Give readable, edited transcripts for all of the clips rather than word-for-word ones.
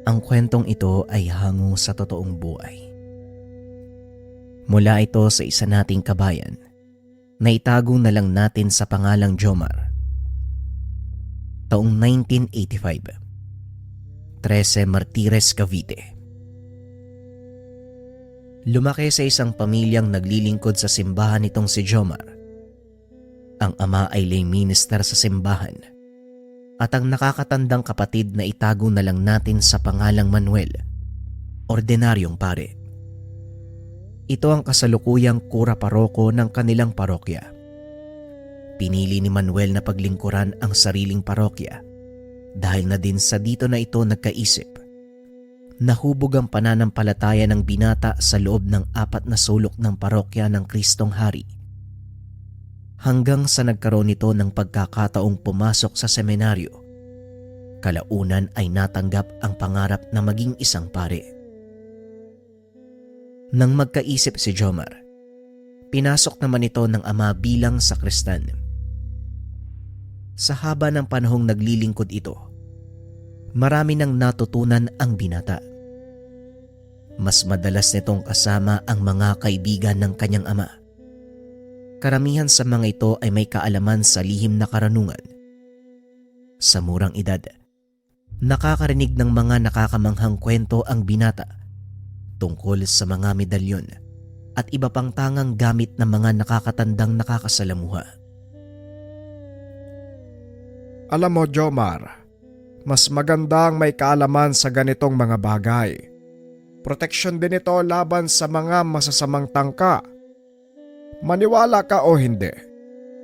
Ang kwentong ito ay hango sa totoong buhay. Mula ito sa isa nating kabayan na itago na lang natin sa pangalang Jomar. Taong 1985, 13 Martires, Cavite. Lumaki sa isang pamilyang naglilingkod sa simbahan nitong si Jomar. Ang ama ay lay minister sa simbahan at ang nakakatandang kapatid na itago na lang natin sa pangalang Manuel, ordinaryong pare. Ito ang kasalukuyang kura paroko ng kanilang parokya. Pinili ni Manuel na paglingkuran ang sariling parokya dahil na din sa dito na ito nagkaisip. Nahubog ang pananampalataya ng binata sa loob ng 4 na sulok ng parokya ng Kristong Hari. Hanggang sa nagkaroon nito ng pagkakataong pumasok sa seminaryo, kalaunan ay natanggap ang pangarap na maging isang pare. Nang magkaisip si Jomar, pinasok naman ito ng ama bilang sakristan. Sa haba ng panahong naglilingkod ito, marami nang natutunan ang binata. Mas madalas nitong kasama ang mga kaibigan ng kanyang ama. Karamihan sa mga ito ay may kaalaman sa lihim na karunungan. Sa murang edad, nakakarinig ng mga nakakamanghang kwento ang binata tungkol sa mga medalyon at iba pang tangang gamit ng mga nakakatandang nakakasalamuha. Alam mo, Jomar, mas maganda ang may kaalaman sa ganitong mga bagay. Proteksyon din ito laban sa mga masasamang tangka. Maniwala ka o hindi,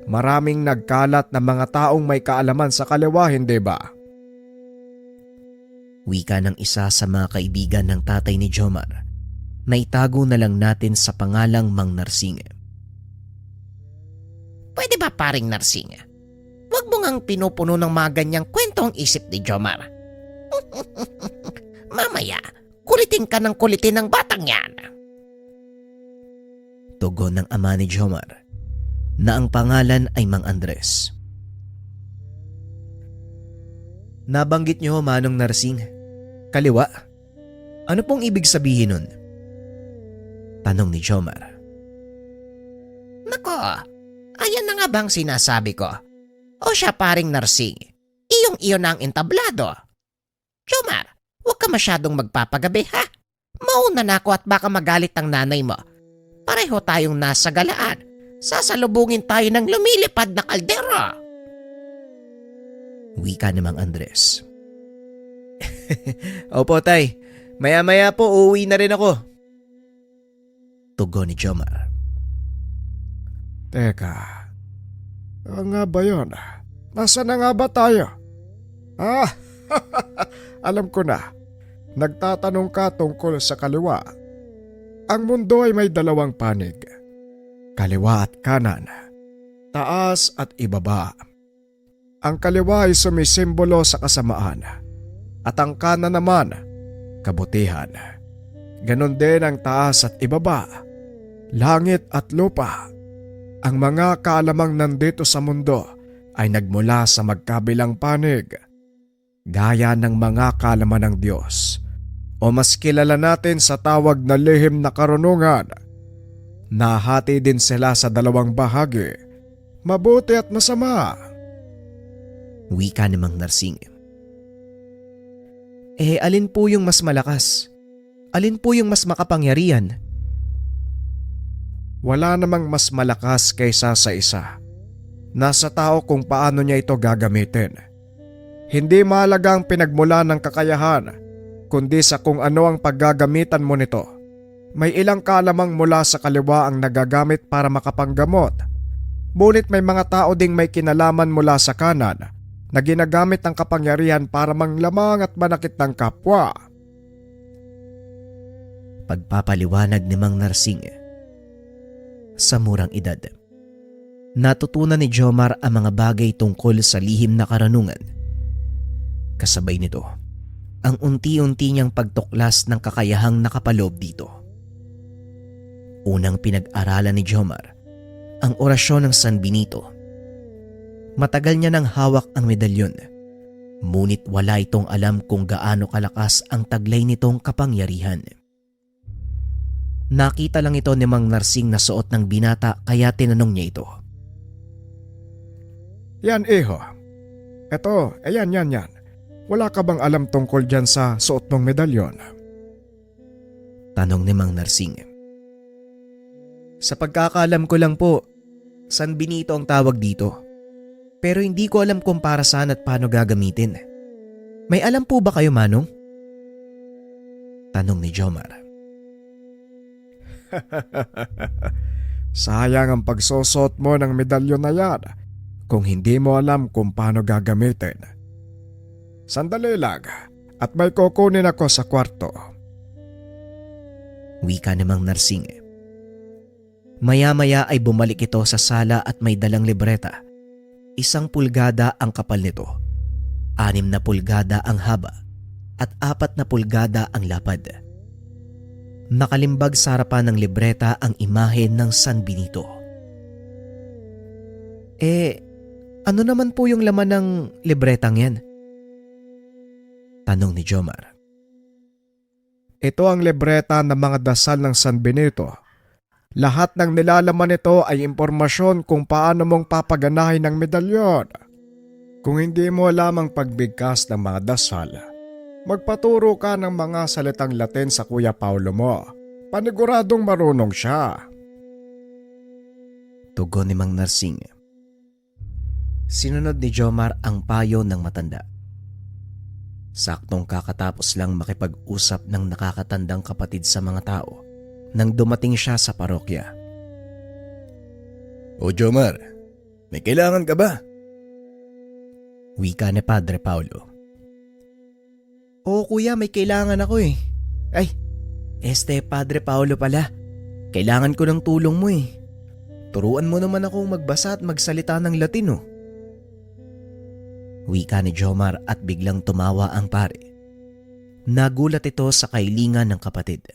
maraming nagkalat na mga taong may kaalaman sa kaliwa, hindi ba? Wika ng isa sa mga kaibigan ng tatay ni Jomar na itago na lang natin sa pangalang Mang Narsing. Pwede ba paring Narsing? Huwag mo ngang pinupuno ng mga ganyang kwento ang isip ni Jomar. Mamaya, kulitin ka ng kulitin ng batang yan. Tugon ng ama ni Jomar na ang pangalan ay Mang Andres. Nabanggit niyo, Manong Narsing, kaliwa. Ano pong ibig sabihin nun? Tanong ni Jomar. Nako, ayan na nga bang sinasabi ko? O siya paring Narsing, iyong-iyo na ang entablado. Jomar, huwag ka masyadong magpapagabi ha. Mauna na ako at baka magalit ang nanay mo. Pareho tayong nasa galaan. Sasalubungin tayo ng lumilipad na kaldero. Wika ni Mang Andres. Opo tay, maya-maya po uuwi na rin ako. Tugon ni Jomar. Teka, ano nga ba yun? Nasaan na nga ba tayo? Alam ko na. Nagtatanong ka tungkol sa kaliwa. Ang mundo ay may dalawang panig. Kaliwa at kanan. Taas at ibaba. Ang kaliwa ay sumisimbolo sa kasamaan. At ang kanan naman, kabutihan. Ganon din ang taas at ibaba. Langit at lupa. Ang mga kaalamang nandito sa mundo ay nagmula sa magkabilang panig. Gaya ng mga kaalaman ng Diyos o mas kilala natin sa tawag na lihim na karunungan. Nahati din sila sa dalawang bahagi, mabuti at masama. Wika ni Mang Narsing. Alin po yung mas malakas? Alin po yung mas makapangyarihan? Wala namang mas malakas kaysa sa isa. Nasa tao kung paano niya ito gagamitin. Hindi mahalaga ang pinagmula ng kakayahan, kundi sa kung ano ang paggagamitan mo nito. May ilang kalamang mula sa kaliwa ang nagagamit para makapanggamot. Ngunit may mga tao ding may kinalaman mula sa kanan na ginagamit ang kapangyarihan para manglamang at manakit ng kapwa. Pagpapaliwanag ni Mang Narsing. Sa murang edad, natutunan ni Jomar ang mga bagay tungkol sa lihim na karunungan. Kasabay nito, ang unti-unti niyang pagtuklas ng kakayahang nakapaloob dito. Unang pinag-aralan ni Jomar ang orasyon ng San Benito. Matagal niya nang hawak ang medalyon Ngunit wala itong alam kung gaano kalakas ang taglay nitong kapangyarihan. Nakita lang ito ni Mang Narsing na suot ng binata kaya tinanong niya ito. Yan, iho. Eto, yan. Wala ka bang alam tungkol dyan sa suot mong medalyon? Tanong ni Mang Narsing. Sa pagkakaalam ko lang po, San Benito ang tawag dito. Pero hindi ko alam kung para saan at paano gagamitin. May alam po ba kayo, Manong? Tanong ni Jomar. Sayang ang pagsusot mo ng medalyon na yan kung hindi mo alam kung paano gagamitin. Sandali lang at may kukunin ako sa kwarto. Wika ni Mang Narsing. Maya-maya ay bumalik ito sa sala at may dalang libreta. 1 pulgada ang kapal nito, 6 na pulgada ang haba at 4 na pulgada ang lapad. Nakalimbag sa harapan ng libreta ang imahe ng San Benito. Ano naman po yung laman ng libretang yan? Tanong ni Jomar. Ito ang libreta ng mga dasal ng San Benito. Lahat ng nilalaman nito ay impormasyon kung paano mong papaganahin ng medalyon. Kung hindi mo lamang pagbigkas ng mga dasal, magpaturo ka ng mga salitang Latin sa Kuya Paulo mo. Paniguradong marunong siya. Tugon ni Mang Narsing. Sinunod ni Jomar ang payo ng matanda. Saktong kakatapos lang makipag-usap ng nakakatandang kapatid sa mga tao nang dumating siya sa parokya. O Jomar, may kailangan ka ba? Wika ni Padre Paulo. Oo kuya, may kailangan ako eh. Padre Paulo pala. Kailangan ko ng tulong mo eh. Turuan mo naman akong magbasa at magsalita ng Latino. Wika ni Jomar at biglang tumawa ang pare. Nagulat ito sa kailingan ng kapatid.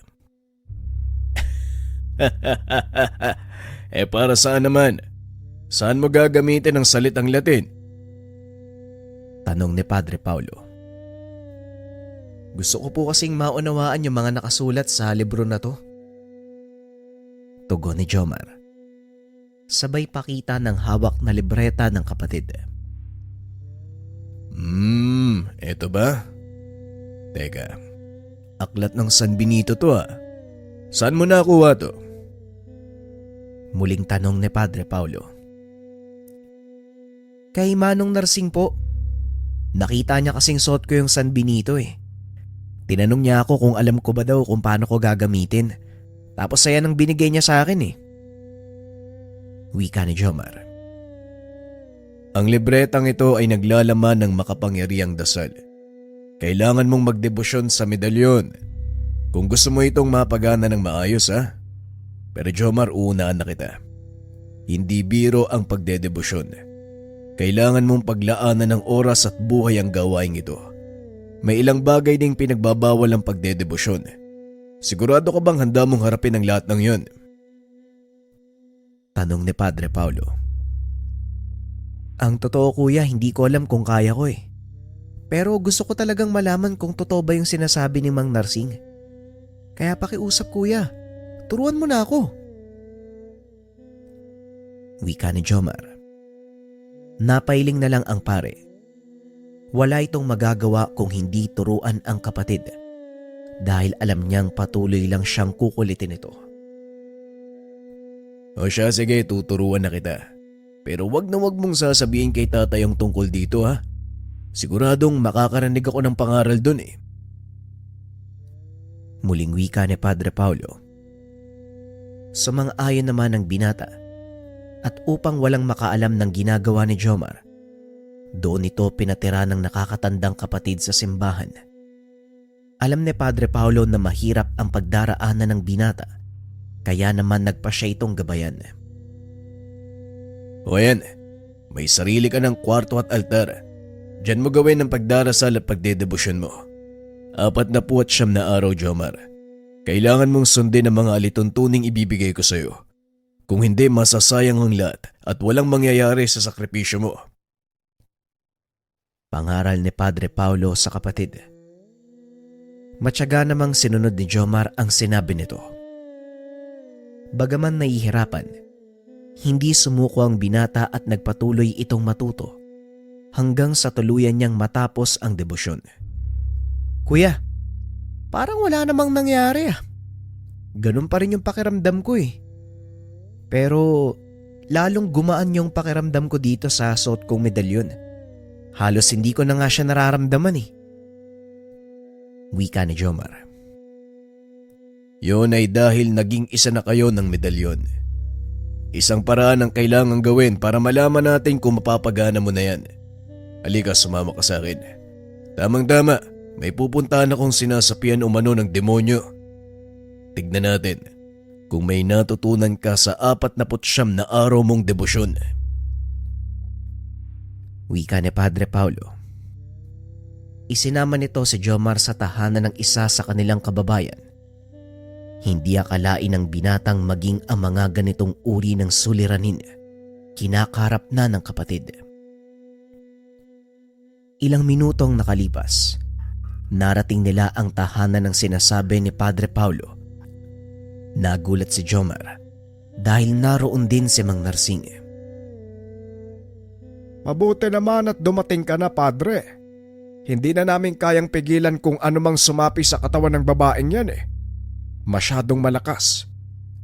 Para saan naman? Saan mo gagamitin ang salitang Latin? Tanong ni Padre Paulo. Gusto ko po kasing maunawaan yung mga nakasulat sa libro na to. Tugon ni Jomar. Sabay pakita ng hawak na libreta ng kapatid. Eto ba? Teka, aklat ng San Benito to ah. Saan mo nakuha to? Muling tanong ni Padre Paulo. Kay Manong Narsing po. Nakita niya kasing suot ko yung San Benito eh. Tinanong niya ako kung alam ko ba daw kung paano ko gagamitin. Tapos saya nang binigay niya sa akin eh. Wika ni Jomar. Ang libretang ito ay naglalaman ng makapangyarihang dasal. Kailangan mong magdebosyon sa medalyon. Kung gusto mo itong mapagana ng maayos ha. Pero Jomar, uunaan na kita. Hindi biro ang pagdedebosyon. Kailangan mong paglaanan ng oras at buhay ang gawaing ito. May ilang bagay ding pinagbabawal ang pagdedebosyon. Sigurado ka bang handa mong harapin ang lahat ng yon? Tanong ni Padre Paulo. Ang totoo kuya, hindi ko alam kung kaya ko eh. Pero gusto ko talagang malaman kung totoo ba yung sinasabi ni Mang Narsing. Kaya pakiusap kuya, turuan mo na ako. Wika ni Jomar. Napailing na lang ang pare. Wala itong magagawa kung hindi turuan ang kapatid dahil alam niyang patuloy lang siyang kukulitin ito. O siya, sige, tuturuan na kita. Pero wag na wag mong sasabihin kay tatay ang tungkol dito ha. Siguradong makakarinig ako ng pangaral dun eh. Muling wika ni Padre Paulo. Sumang-ayon naman ang binata at upang walang makaalam ng ginagawa ni Jomar, doon ito pinatira ng nakakatandang kapatid sa simbahan. Alam ni Padre Paulo na mahirap ang pagdaraanan ng binata, kaya naman nagpa siya itong gabayan. O yan, may sarili ka ng kwarto at altar. Diyan mo gawin ang pagdarasal at pagdedebosyon mo. 49 na araw, Jomar. Kailangan mong sundin ang mga alituntuning ibibigay ko sa iyo. Kung hindi, masasayang ang lahat at walang mangyayari sa sakripisyo mo. Pangaral ni Padre Paulo sa kapatid. Matyaga namang sinunod ni Jomar ang sinabi nito. Bagaman nahihirapan, hindi sumuko ang binata at nagpatuloy itong matuto hanggang sa tuluyan niyang matapos ang debosyon. Kuya, parang wala namang nangyari ah. Ganun pa rin yung pakiramdam ko eh. Pero lalong gumaan yung pakiramdam ko dito sa suot kong medalyon. Halos hindi ko na nga siya nararamdaman eh. Wika ni Jomar. Yun ay dahil naging isa na kayo ng medalyon. Isang paraan ang kailangang gawin para malaman natin kung mapapagana mo na yan. Halika, sumama ka sa akin. Tamang-tama, may pupuntahan akong sinasapian umano ng demonyo. Tignan natin kung may natutunan ka sa 49 na araw mong debosyon. Wika ni Padre Paulo. Isinama nito si Jomar sa tahanan ng isa sa kanilang kababayan. Hindi akalain ng binatang maging ang mga ganitong uri ng suliranin kinakarap na ng kapatid. Ilang minutong nakalipas, narating nila ang tahanan ng sinasabi ni Padre Paulo. Nagulat si Jomar dahil naroon din si Mang Narsing. Mabuti naman at dumating ka na, Padre. Hindi na namin kayang pigilan kung anumang sumapi sa katawan ng babaeng yan eh. Masyadong malakas.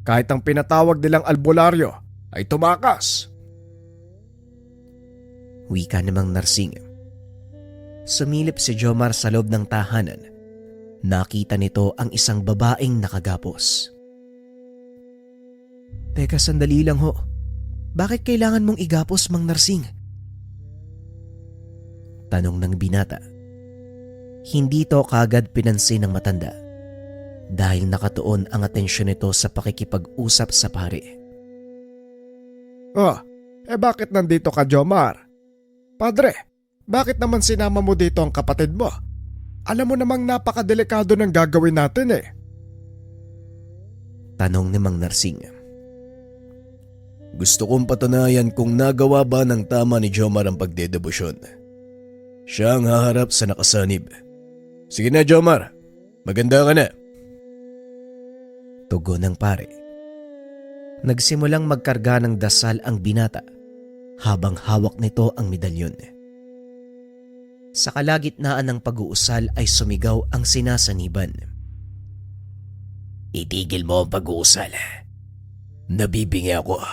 Kahit ang pinatawag nilang albularyo ay tumakas. Wika ni Mang Narsing. Sumilip si Jomar sa loob ng tahanan. Nakita nito ang isang babaeng nakagapos. Teka, sandali lang ho. Bakit kailangan mong igapos, Mang Narsing? Tanong ng binata. Hindi to kagad pinansin ng matanda dahil nakatuon ang atensyon nito sa pakikipag-usap sa pare. Bakit nandito ka, Jomar? Padre, bakit naman sinama mo dito ang kapatid mo? Alam mo namang napakadelikado ng gagawin natin eh. Tanong ni Mang Narsing. Gusto kong patunayan kung nagawa ba ng tama ni Jomar ang pagdedebosyon. Siya ang haharap sa nakasanib. Sige na, Jomar. Maganda ka na. Tugon ng pare. Nagsimulang magkarga ng dasal ang binata habang hawak nito ang medalyon. Sa kalagitnaan ng pag-uusal ay sumigaw ang sinasaniban. Itigil mo ang pag-uusal. Nabibingi ako.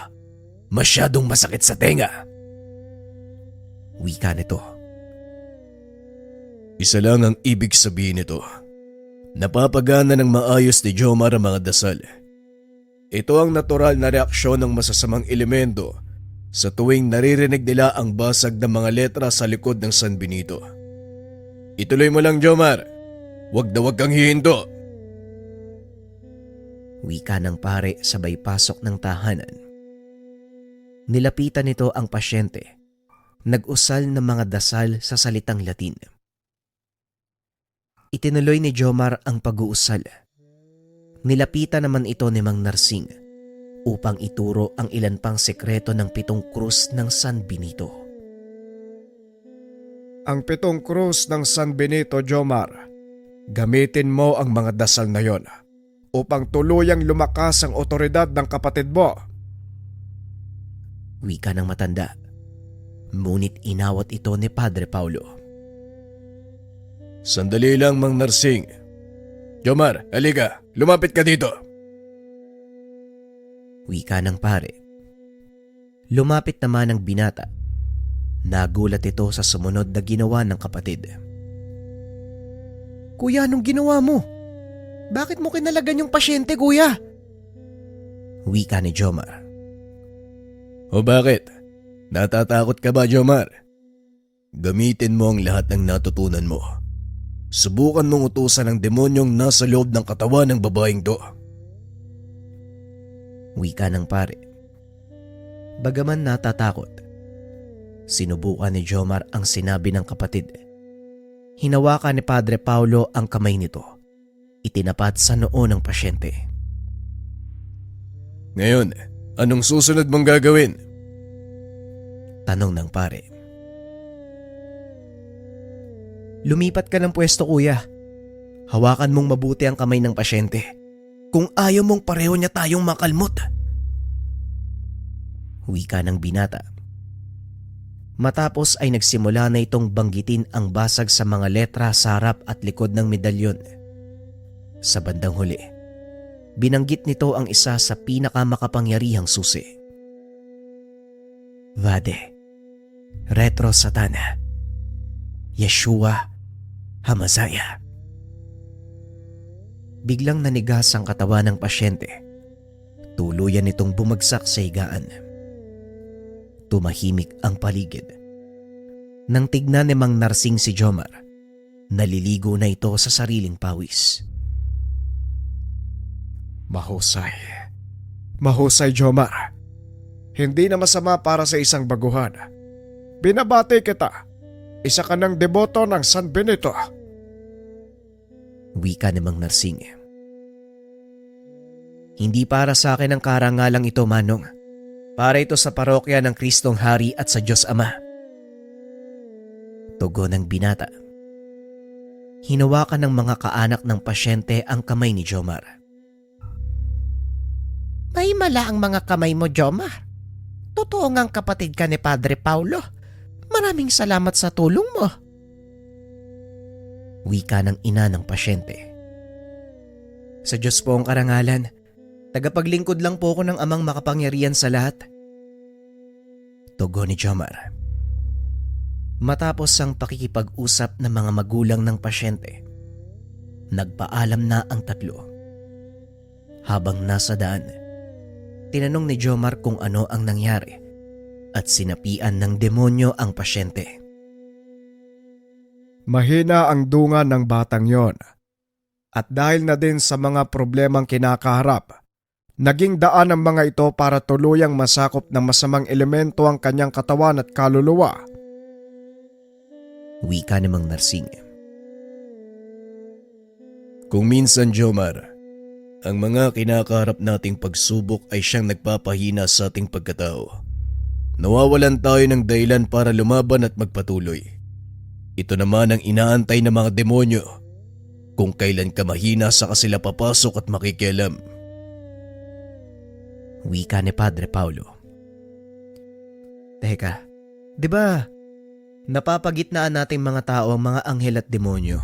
Masyadong masakit sa tenga. Wika nito. Isa lang ang ibig sabihin nito. Napapagana ng maayos ni Jomar ang mga dasal. Ito ang natural na reaksyon ng masasamang elemento sa tuwing naririnig nila ang basag ng mga letra sa likod ng San Benito. Ituloy mo lang, Jomar. Huwag na huwag kang hihinto. Wika ng pare sabay pasok ng tahanan. Nilapitan nito ang pasyente. Nag-usal ng mga dasal sa salitang Latin. Itinuloy ni Jomar ang pag-uusal. Nilapitan naman ito ni Mang Narsing upang ituro ang ilan pang sekreto ng 7 krus ng San Benito. Ang 7 krus ng San Benito, Jomar. Gamitin mo ang mga dasal na yon upang tuluyang lumakas ang otoridad ng kapatid mo. Wika ng matanda. Ngunit inawat ito ni Padre Paulo. Sandali lang, Mang Narsing. Jomar, halika. Lumapit ka dito. Wika ng pare. Lumapit naman ang binata. Nagulat ito sa sumunod na ginawa ng kapatid. Kuya, anong ginawa mo? Bakit mo kinalagan yung pasyente, kuya? Wika ni Jomar. O bakit? Natatakot ka ba, Jomar? Gamitin mo ang lahat ng natutunan mo. Subukan mong utusan ng demonyong nasa loob ng katawan ng babaeng to. Wika ng pare. Bagaman natatakot, sinubukan ni Jomar ang sinabi ng kapatid. Hinawakan ni Padre Paulo ang kamay nito. Itinapat sa noo ng pasyente. Ngayon, anong susunod mong gagawin? Tanong ng pare. Lumipat ka ng pwesto kuya. Hawakan mong mabuti ang kamay ng pasyente. Kung ayaw mong pareho niya tayong makalmot. Wika ng binata. Matapos ay nagsimula na itong banggitin ang basag sa mga letra sa harap at likod ng medalyon. Sa bandang huli, binanggit nito ang isa sa pinakamakapangyarihang susi. Vade, Retro Satana, Yeshua Hamazaya. Biglang nanigas ang katawan ng pasyente. Tuluyan nitong bumagsak sa higaan. Tumahimik ang paligid. Nang tignan ni Mang Narsing si Jomar, naliligo na ito sa sariling pawis. Mahusay. Mahusay, Jomar. Hindi na masama para sa isang baguhan. Binabati kita. Isa ka ng deboto ng San Benito. Wika ni Mang Narsing. Hindi para sa akin ang karangalang ito, Manong. Para ito sa parokya ng Kristong Hari at sa Diyos Ama. Tugon ng binata. Hinawakan ng mga kaanak ng pasyente ang kamay ni Jomar. May mala ang mga kamay mo, Jomar. Totoo ngang kapatid ka ni Padre Paulo. Maraming salamat sa tulong mo. Wika ng ina ng pasyente. Sa Diyos po ang karangalan. Tagapaglingkod lang po ako ng amang makapangyarihan sa lahat. Tugon ni Jomar. Matapos ang pakikipag-usap ng mga magulang ng pasyente, nagpaalam na ang tatlo. Habang nasa daan, tinanong ni Jomar kung ano ang nangyari at sinapian ng demonyo ang pasyente. Mahina ang dunga ng batang yon. At dahil na din sa mga problemang kinakaharap, naging daan ang mga ito para tuluyang masakop ng masamang elemento ang kanyang katawan at kaluluwa. Wika ni Mang Narsing. Kung minsan, Jomar, ang mga kinakaharap nating pagsubok ay siyang nagpapahina sa ating pagkatao. Nawawalan tayo ng dahilan para lumaban at magpatuloy. Ito naman ang inaantay ng mga demonyo kung kailan ka mahina saka sila papasok at makikialam. Wika ni Padre Paulo. Teka, di ba napapagitnaan nating mga tao ang mga anghel at demonyo?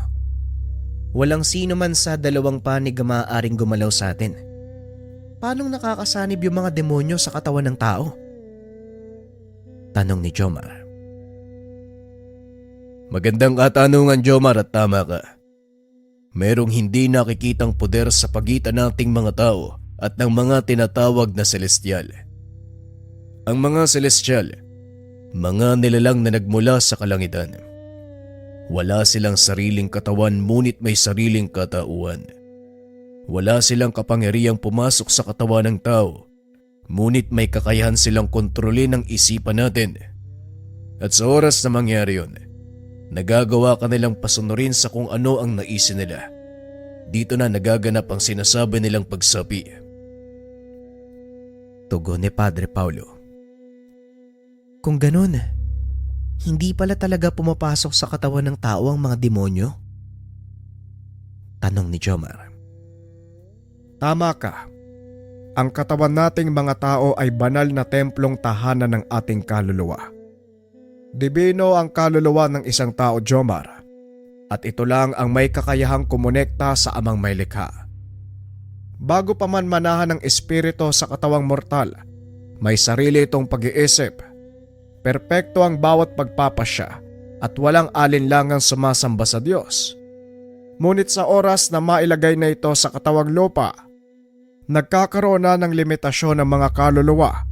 Walang sino man sa dalawang panig ang maaaring gumalaw sa atin. Paanong nakakasanib yung mga demonyo sa katawan ng tao? Tanong ni Jomar. Magandang katanungan, Jomar, at tama ka. Merong hindi nakikitang poder sa pagitan nating mga tao at ng mga tinatawag na celestial. Ang mga celestial, mga nilalang na nagmula sa kalangitan. Wala silang sariling katawan ngunit may sariling katauhan. Wala silang kapangyarihang pumasok sa katawan ng tao, ngunit may kakayahan silang kontrolin ang isipan natin. At sa oras na mangyari yun, nagagawa ka nilang pasunurin sa kung ano ang naisin nila. Dito na nagaganap ang sinasabi nilang pagsapi. Tugon ni Padre Paulo. Kung ganun, hindi pala talaga pumapasok sa katawan ng tao ang mga demonyo? Tanong ni Jomar. Tama ka. Ang katawan nating mga tao ay banal na templong tahanan ng ating kaluluwa. Dibino ang kaluluwa ng isang tao, Jomar, at ito lang ang may kakayahang kumonekta sa amang may likha. Bago pa man manahan ng espiritu sa katawang mortal, may sarili itong pag-iisip. Perpekto ang bawat pagpapasya at walang alinlangang sumasamba sa Diyos. Ngunit sa oras na mailagay na ito sa katawang lupa, nagkakaroon na ng limitasyon ng mga kaluluwa.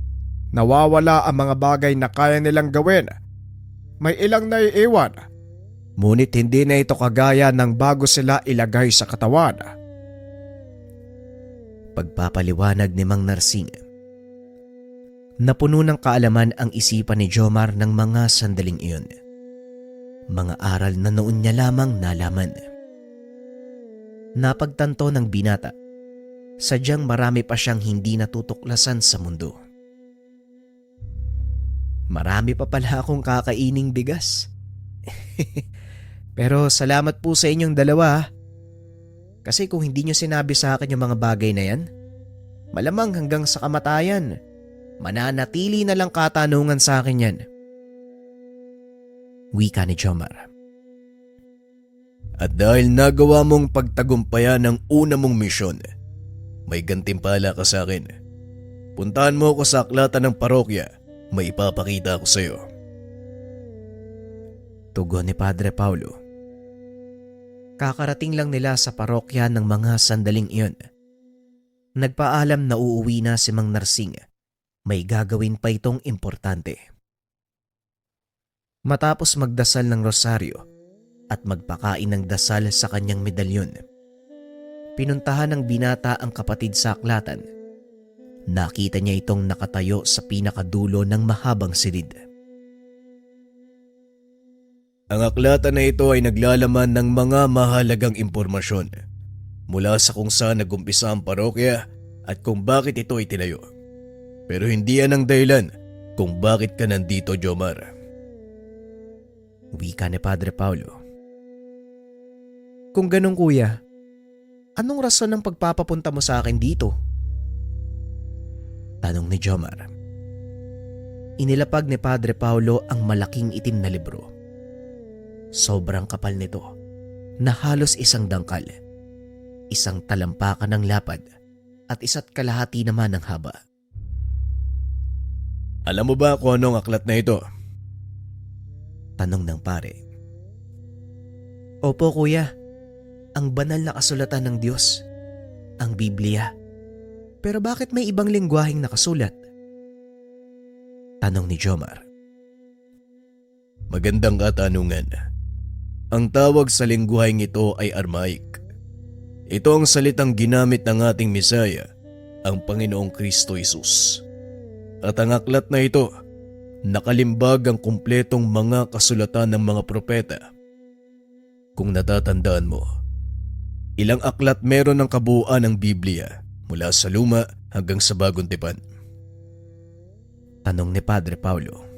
Nawawala ang mga bagay na kaya nilang gawin. May ilang naiiwan, ngunit hindi na ito kagaya ng bago sila ilagay sa katawan. Pagpapaliwanag ni Mang Narsing. Napuno ng kaalaman ang isipan ni Jomar ng mga sandaling iyon. Mga aral na noon niya lamang nalaman. Napagtanto ng binata, sadyang marami pa siyang hindi natutuklasan sa mundo. Marami pa pala akong kakaining bigas. Pero salamat po sa inyong dalawa ha. Kasi kung hindi nyo sinabi sa akin yung mga bagay na yan, malamang hanggang sa kamatayan, mananatili na lang katanungan sa akin yan. Wika ni Jomar. At dahil nagawa mong pagtagumpayan ng una mong misyon, may gantimpala ka sa akin. Puntahan mo ako sa aklatan ng parokya, may ipapakita ko sa iyo. Tugon ni Padre Paulo. Kakarating lang nila sa parokya ng mga sandaling iyon. Nagpaalam na uuwi na si Mang Narsing. May gagawin pa itong importante. Matapos magdasal ng rosaryo at magpakain ng dasal sa kanyang medalyon, pinuntahan ng binata ang kapatid sa aklatan. Nakita niya itong nakatayo sa pinakadulo ng mahabang silid. Ang aklatan na ito ay naglalaman ng mga mahalagang impormasyon mula sa kung saan nagumpisa ang parokya at kung bakit ito itinayo. Pero hindi yan ang dahilan kung bakit ka nandito, Jomar. Wika ni Padre Paulo. Kung ganun kuya, anong rason ng pagpapapunta mo sa akin dito? Tanong ni Jomar. Inilapag ni Padre Paulo ang malaking itim na libro. Sobrang kapal nito na halos isang dangkal, isang talampakan ng lapad at isa't kalahati naman ng haba. Alam mo ba kung anong aklat na ito? Tanong ng pare. Opo kuya, ang banal na kasulatan ng Diyos, ang Biblia. Pero bakit may ibang lengguwaheng nakasulat? Tanong ni Jomar. Magandang katanungan. Ang tawag sa lengguwaheng ito ay Aramaic. Ito ang salitang ginamit ng ating Mesaya, ang Panginoong Kristo Jesus. At ang aklat na ito, nakalimbag ang kumpletong mga kasulatan ng mga propeta. Kung natatandaan mo, ilang aklat meron ng kabuuan ng Biblia mula sa luma hanggang sa bagong tipan? Tanong ni Padre Paulo.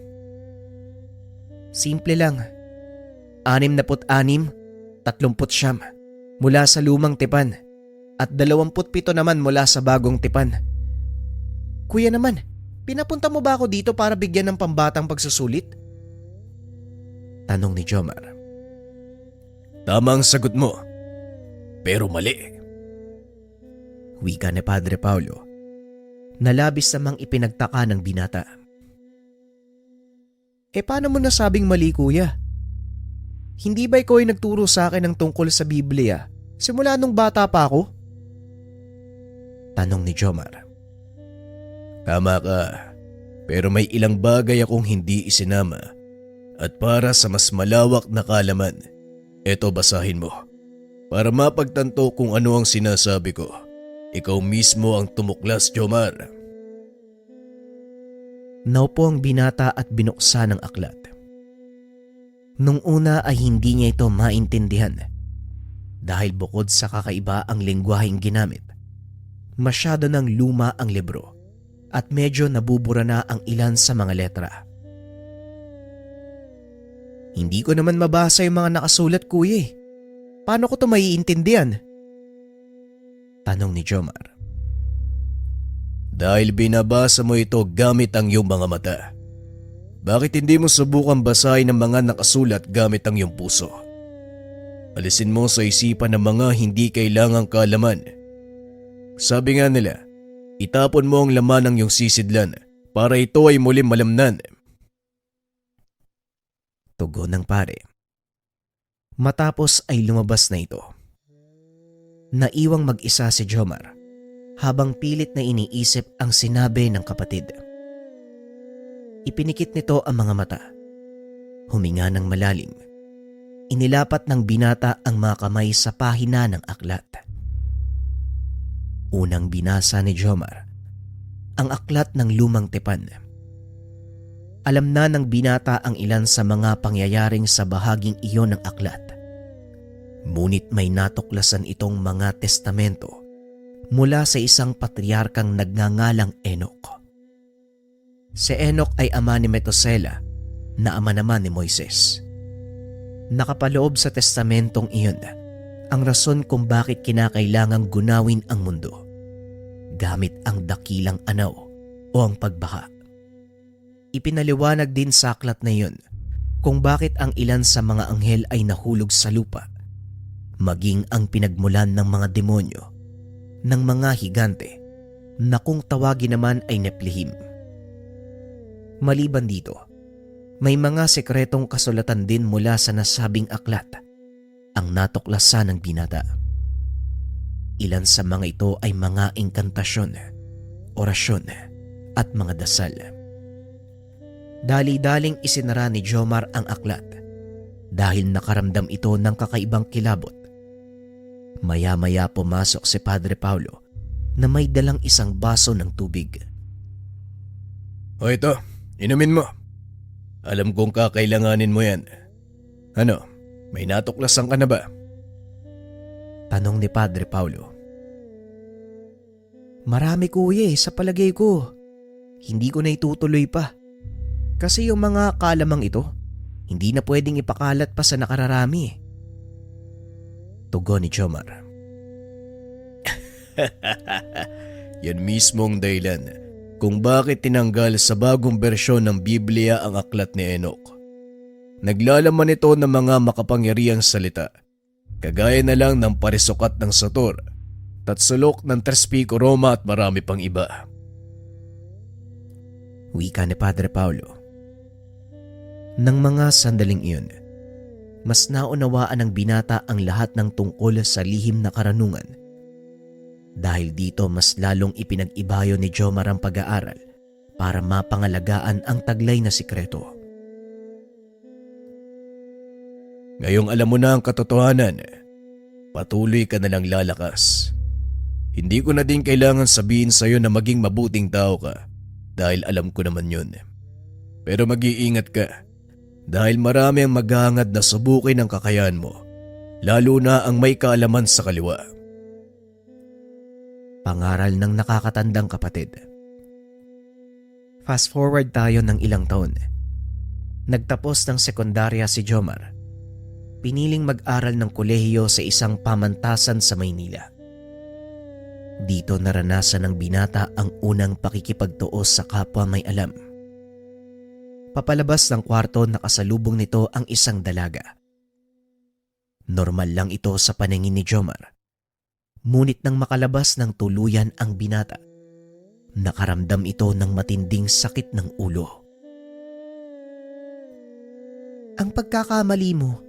Simple lang. 66, 39 mula sa lumang tipan at 27 naman mula sa bagong tipan. Kuya naman, pinapunta mo ba ako dito para bigyan ng pambatang pagsusulit? Tanong ni Jomar. Tama ang sagot mo, pero mali. Wika ni Padre Paulo, na labis namang ipinagtaka ng binata. Paano mo nasabing mali kuya? Hindi ba ikaw ay nagturo sa akin ng tungkol sa Biblia simula nung bata pa ako? Tanong ni Jomar. Tama ka, pero may ilang bagay akong hindi isinama. At para sa mas malawak na kaalaman, eto basahin mo. Para mapagtanto kung ano ang sinasabi ko. Ikaw mismo ang tumuklas, Jomar. Naupo ang binata at binuksan ang aklat. Nung una ay hindi niya ito maintindihan dahil bukod sa kakaiba ang lengguwaheng ginamit, masyado ng luma ang libro at medyo nabubura na ang ilan sa mga letra. Hindi ko naman mabasa yung mga nakasulat kuya. Paano ko ito maiintindihan? Tanong ni Jomar. Dahil binabasa mo ito gamit ang iyong mga mata. Bakit hindi mo subukan basahin ang mga nakasulat gamit ang iyong puso? Alisin mo sa isipan ng mga hindi kailangang kaalaman. Sabi nga nila, itapon mo ang laman ng iyong sisidlan para ito ay muling malamnan. Tugon ng pare. Matapos ay lumabas na ito. Naiwang mag-isa si Jomar habang pilit na iniisip ang sinabi ng kapatid. Ipinikit nito ang mga mata. Huminga ng malalim. Inilapat ng binata ang mga kamay sa pahina ng aklat. Unang binasa ni Jomar ang aklat ng lumang tipan. Alam na ng binata ang ilan sa mga pangyayaring sa bahaging iyon ng aklat. Ngunit may natuklasan itong mga testamento mula sa isang patriarkang nagngangalang Enoch. Si Enoch ay ama ni Metusela na ama naman ni Moises. Nakapaloob sa testamentong iyon ang rason kung bakit kinakailangang gunawin ang mundo gamit ang dakilang anaw o ang pagbaka. Ipinaliwanag din sa aklat na iyon kung bakit ang ilan sa mga anghel ay nahulog sa lupa, maging ang pinagmulan ng mga demonyo, ng mga higante, na kung tawagin naman ay Neplihim. Maliban dito, may mga sekretong kasulatan din mula sa nasabing aklat ang natuklasan ng binata. Ilan sa mga ito ay mga inkantasyon, orasyon at mga dasal. Dali-daling isinara ni Jomar ang aklat dahil nakaramdam ito ng kakaibang kilabot. Maya-maya pumasok si Padre Paulo na may dalang isang baso ng tubig. O ito, inumin mo. Alam kong kakailanganin mo yan. Ano, may natuklasan ka na ba? Tanong ni Padre Paulo. Marami kuya sa palagay ko. Hindi ko na itutuloy pa. Kasi yung mga kalamang ito, hindi na pwedeng ipakalat pa sa nakararami. Tugon ni Jomar. Yan mismong dahilan kung bakit tinanggal sa bagong bersyon ng Biblia ang aklat ni Enoch. Naglalaman ito ng mga makapangyarihang salita, kagaya na lang ng parisukat ng Sator, tatsulok ng Trespico Roma at marami pang iba. Wika ni Padre Paulo. Nang mga sandaling iyon, mas naunawaan ng binata ang lahat ng tungkol sa lihim na karanungan. Dahil dito mas lalong ipinag-ibayo ni Jomar ang pag-aaral para mapangalagaan ang taglay na sikreto. Ngayong alam mo na ang katotohanan, patuloy ka na lang lalakas. Hindi ko na din kailangan sabihin sa'yo na maging mabuting tao ka dahil alam ko naman yun. Pero mag-iingat ka dahil marami ang maghahangad na subukin ang kakayahan mo, lalo na ang may kaalaman sa kaliwa. Pangaral ng nakakatandang kapatid. Fast forward tayo ng ilang taon. Nagtapos ng sekundarya si Jomar. Piniling mag-aral ng kolehiyo sa isang pamantasan sa Maynila. Dito naranasan ng binata ang unang pakikipagtuos sa kapwa may alam. Papalabas ng kwarto nakasalubong nito ang isang dalaga. Normal lang ito sa paningin ni Jomar. Ngunit nang makalabas ng tuluyan ang binata, nakaramdam ito ng matinding sakit ng ulo. Ang pagkakamali mo,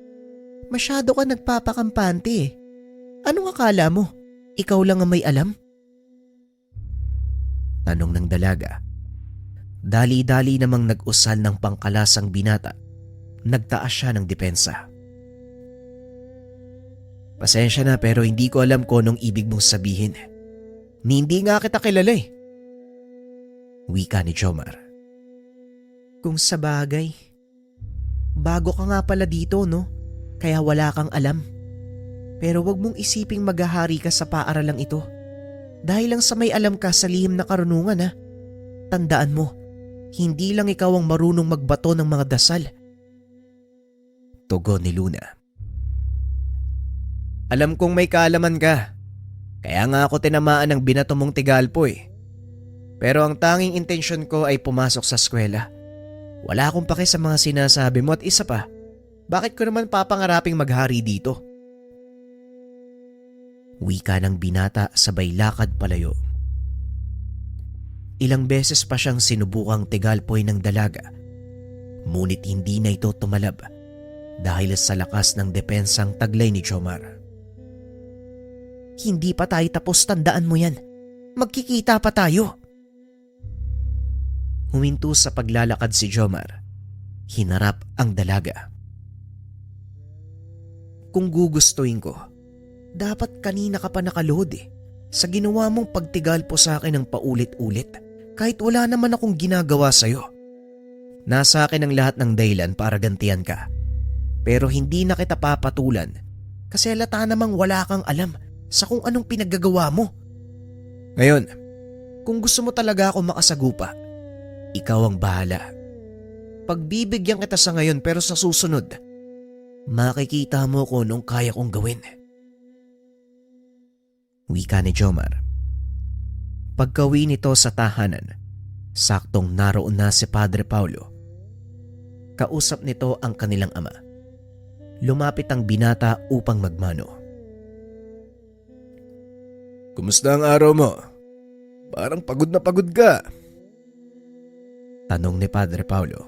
masyado ka nagpapakampante eh. Anong akala mo? Ikaw lang ang may alam? Tanong ng dalaga. Dali-dali namang nag-usal ng pangkalasang binata. Nagtaas siya ng depensa. Pasensya na pero hindi ko alam kung anong ibig mong sabihin. Hindi nga kita kilala eh. Wika ni Jomar. Kung sa bagay, bago ka nga pala dito no? Kaya wala kang alam. Pero wag mong isiping maghahari ka sa paaralang ito. Dahil lang sa may alam ka sa lihim na karunungan ha. Tandaan mo, hindi lang ikaw ang marunong magbato ng mga dasal. Tugon ni Luna. Alam kong may kaalaman ka. Kaya nga ako tinamaan ng binato mong tigalpo eh. Pero ang tanging intensyon ko ay pumasok sa eskwela. Wala akong pake sa mga sinasabi mo at isa pa, bakit ko naman papangaraping maghari dito? Wika ng binata sabay lakad palayo. Ilang beses pa siyang sinubukang tigalpoy ng dalaga. Ngunit hindi na ito tumalab dahil sa lakas ng depensang taglay ni Jomar. Hindi pa tayo tapos, tandaan mo yan. Magkikita pa tayo. Huminto sa paglalakad si Jomar. Hinarap ang dalaga. Kung gugustuhin ko, dapat kanina ka pa nakalohod eh. Sa ginawa mong pagtigal po sa akin ng paulit-ulit kahit wala naman akong ginagawa sa'yo. Nasa akin ang lahat ng dahilan para gantihan ka. Pero hindi na kita papatulan kasi halata namang wala kang alam sa kung anong pinaggagawa mo. Ngayon, kung gusto mo talaga ako makasagupa, ikaw ang bahala. Pagbibigyan kita sa ngayon pero sa susunod, Makikita mo kung anong kaya kong gawin. Wika ni Jomar. Pagkawi nito sa tahanan, saktong naroon na si Padre Paulo. Kausap nito ang kanilang ama. Lumapit ang binata upang magmano. Kumusta ang araw mo? Parang pagod na pagod ka. Tanong ni Padre Paulo.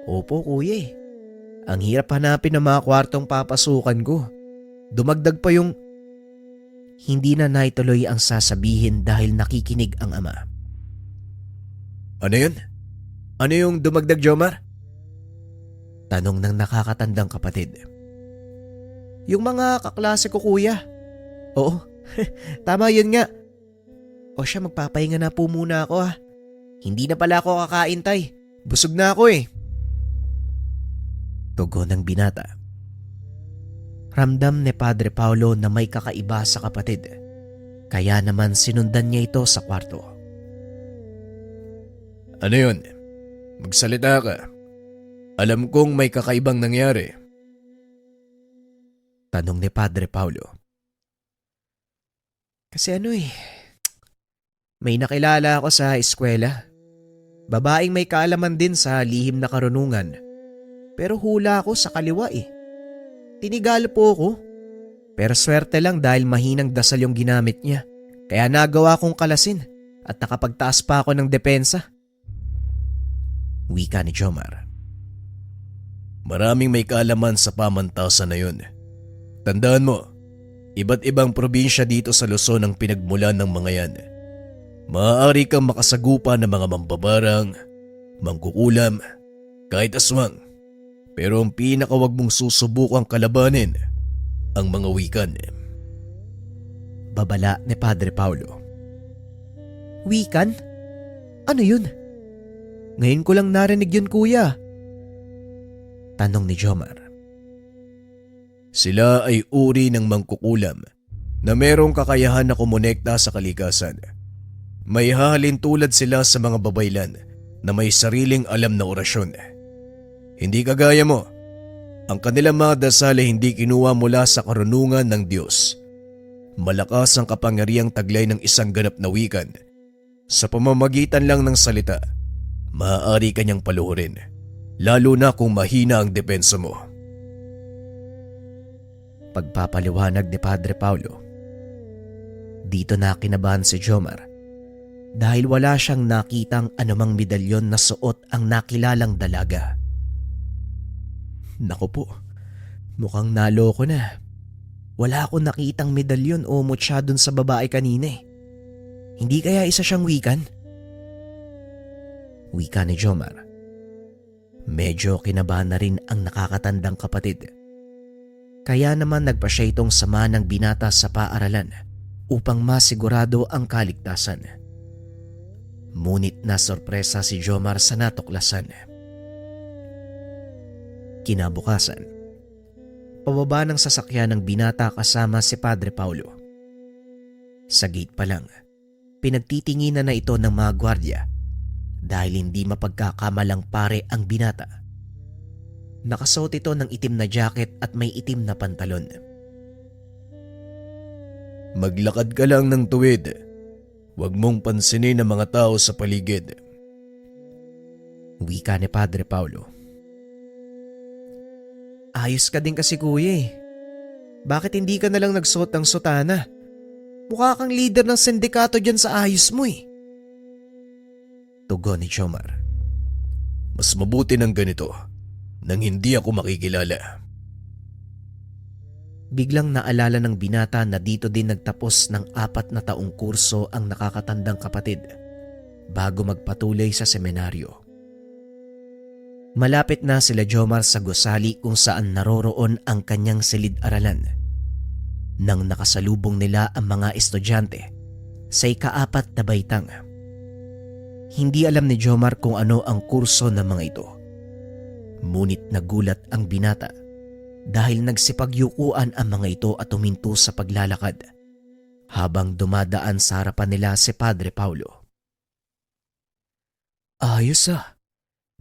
Opo kuya eh. Ang hirap hanapin ng mga kwartong papasukan ko. Dumagdag pa yung... Hindi na naituloy ang sasabihin dahil nakikinig ang ama. Ano yun? Ano yung dumagdag, Jomar? Tanong ng nakakatandang kapatid. Yung mga kaklase ko kuya. Oo, tama yun nga. O siya, magpapahinga na po muna ako ha. Hindi na pala ako kakain tay. Busog na ako eh. Tugon ng binata. Ramdam ni Padre Paulo na may kakaiba sa kapatid. Kaya naman sinundan niya ito sa kwarto. Ano yun? Magsalita ka. Alam kong may kakaibang nangyari. Tanong ni Padre Paulo. Kasi may nakilala ako sa eskwela. Babaeng may kaalaman din sa lihim na karunungan. Pero hula ako sa kaliwa eh. Tinigal po ako. Pero swerte lang dahil mahinang dasal yung ginamit niya. Kaya nagawa kong kalasin at nakapagtaas pa ako ng depensa. Wika ni Jomar. Maraming may kaalaman sa pamantasan na yun. Tandaan mo, iba't ibang probinsya dito sa Luzon ang pinagmulan ng mga yan. Maaari kang makasagupa ng mga mambabarang, mangkukulam, kahit aswang. Pero ang pinakawag mong susubukang kalabanin, ang mga wikan. Babala ni Padre Paulo. Wikan? Ano yun? Ngayon ko lang narinig yun kuya. Tanong ni Jomar. Sila ay uri ng mangkukulam na merong kakayahan na kumonekta sa kalikasan. May hahalin tulad sila sa mga babaylan na may sariling alam na orasyon. Hindi kagaya mo, ang kanilang mga dasal ay hindi kinuha mula sa karunungan ng Diyos. Malakas ang kapangyarihang taglay ng isang ganap na wikan. Sa pamamagitan lang ng salita, maaari kanyang paluhurin, lalo na kung mahina ang depensa mo. Pagpapaliwanag ni Padre Paulo. Dito na kinabahan si Jomar dahil wala siyang nakitang anumang medalyon na suot ang nakilalang dalaga. Naku po, mukhang naloko na. Wala akong nakitang medalyon o mutya dun sa babae kanina eh. Hindi kaya isa siyang wikan? Wika ni Jomar. Medyo kinabahan na rin ang nakakatandang kapatid. Kaya naman nagpa siya itong sama ng binata sa paaralan upang masigurado ang kaligtasan. Ngunit nasorpresa si Jomar sa natuklasan. Kinabukasan, pababa ng sasakyan ng binata kasama si Padre Paulo. Sa gate pa lang, pinagtitinginan na ito ng mga gwardya dahil hindi mapagkakamalang pare ang binata. Nakasuot ito ng itim na jacket at may itim na pantalon. Maglakad ka lang ng tuwid. Huwag mong pansinin ang mga tao sa paligid. Wika ni Padre Paulo. Ayos ka din kasi kuya eh. Bakit hindi ka na lang nagsuot ng sutana? Mukha kang leader ng sindikato dyan sa ayos mo eh. Tugon ni Jomar. Mas mabuti ng ganito nang hindi ako makikilala. Biglang naalala ng binata na dito din nagtapos ng 4 na taong kurso ang nakakatandang kapatid bago magpatuloy sa seminaryo. Malapit na sila Jomar sa gusali kung saan naroroon ang kanyang silid-aralan. Nang nakasalubong nila ang mga estudyante sa ika-4 na baitang. Hindi alam ni Jomar kung ano ang kurso ng mga ito. Ngunit nagulat ang binata dahil nagsipagyukuan ang mga ito at huminto sa paglalakad habang dumadaan sa harapan nila si Padre Paulo. Ayos ah.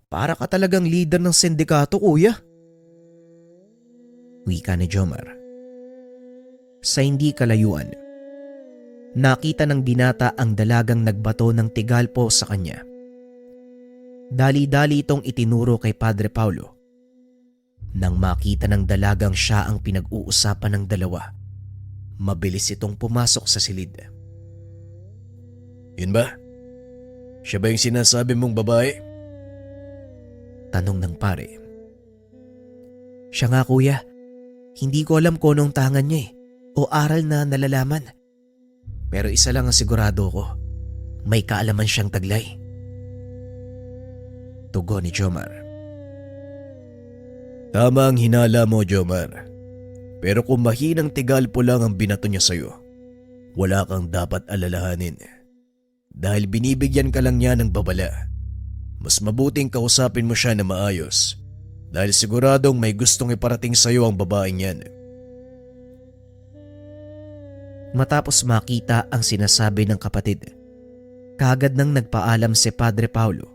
Para ka talagang leader ng sindikato kuya. Wika ni Jomar. Sa hindi kalayuan, nakita ng binata ang dalagang nagbato ng tigalpo sa kanya. Dali-dali itong itinuro kay Padre Paulo. Nang makita ng dalagang siya ang pinag-uusapan ng dalawa, mabilis itong pumasok sa silid. Yun ba? Siya ba yung sinasabi mong babae? Tanong ng pare. Siya nga kuya, hindi ko alam kung anong tangan niya o aral na nalalaman. Pero isa lang ang sigurado ko, may kaalaman siyang taglay. Tugon ni Jomar. Tama ang hinala mo, Jomar. Pero kung mahinang tigalpo lang ang binato niya sa'yo, wala kang dapat alalahanin. Dahil binibigyan ka lang niya ng babala. Mas mabuting kausapin mo siya na maayos dahil siguradong may gustong iparating sa'yo ang babaeng yan. Matapos makita ang sinasabi ng kapatid, kaagad nang nagpaalam si Padre Paulo.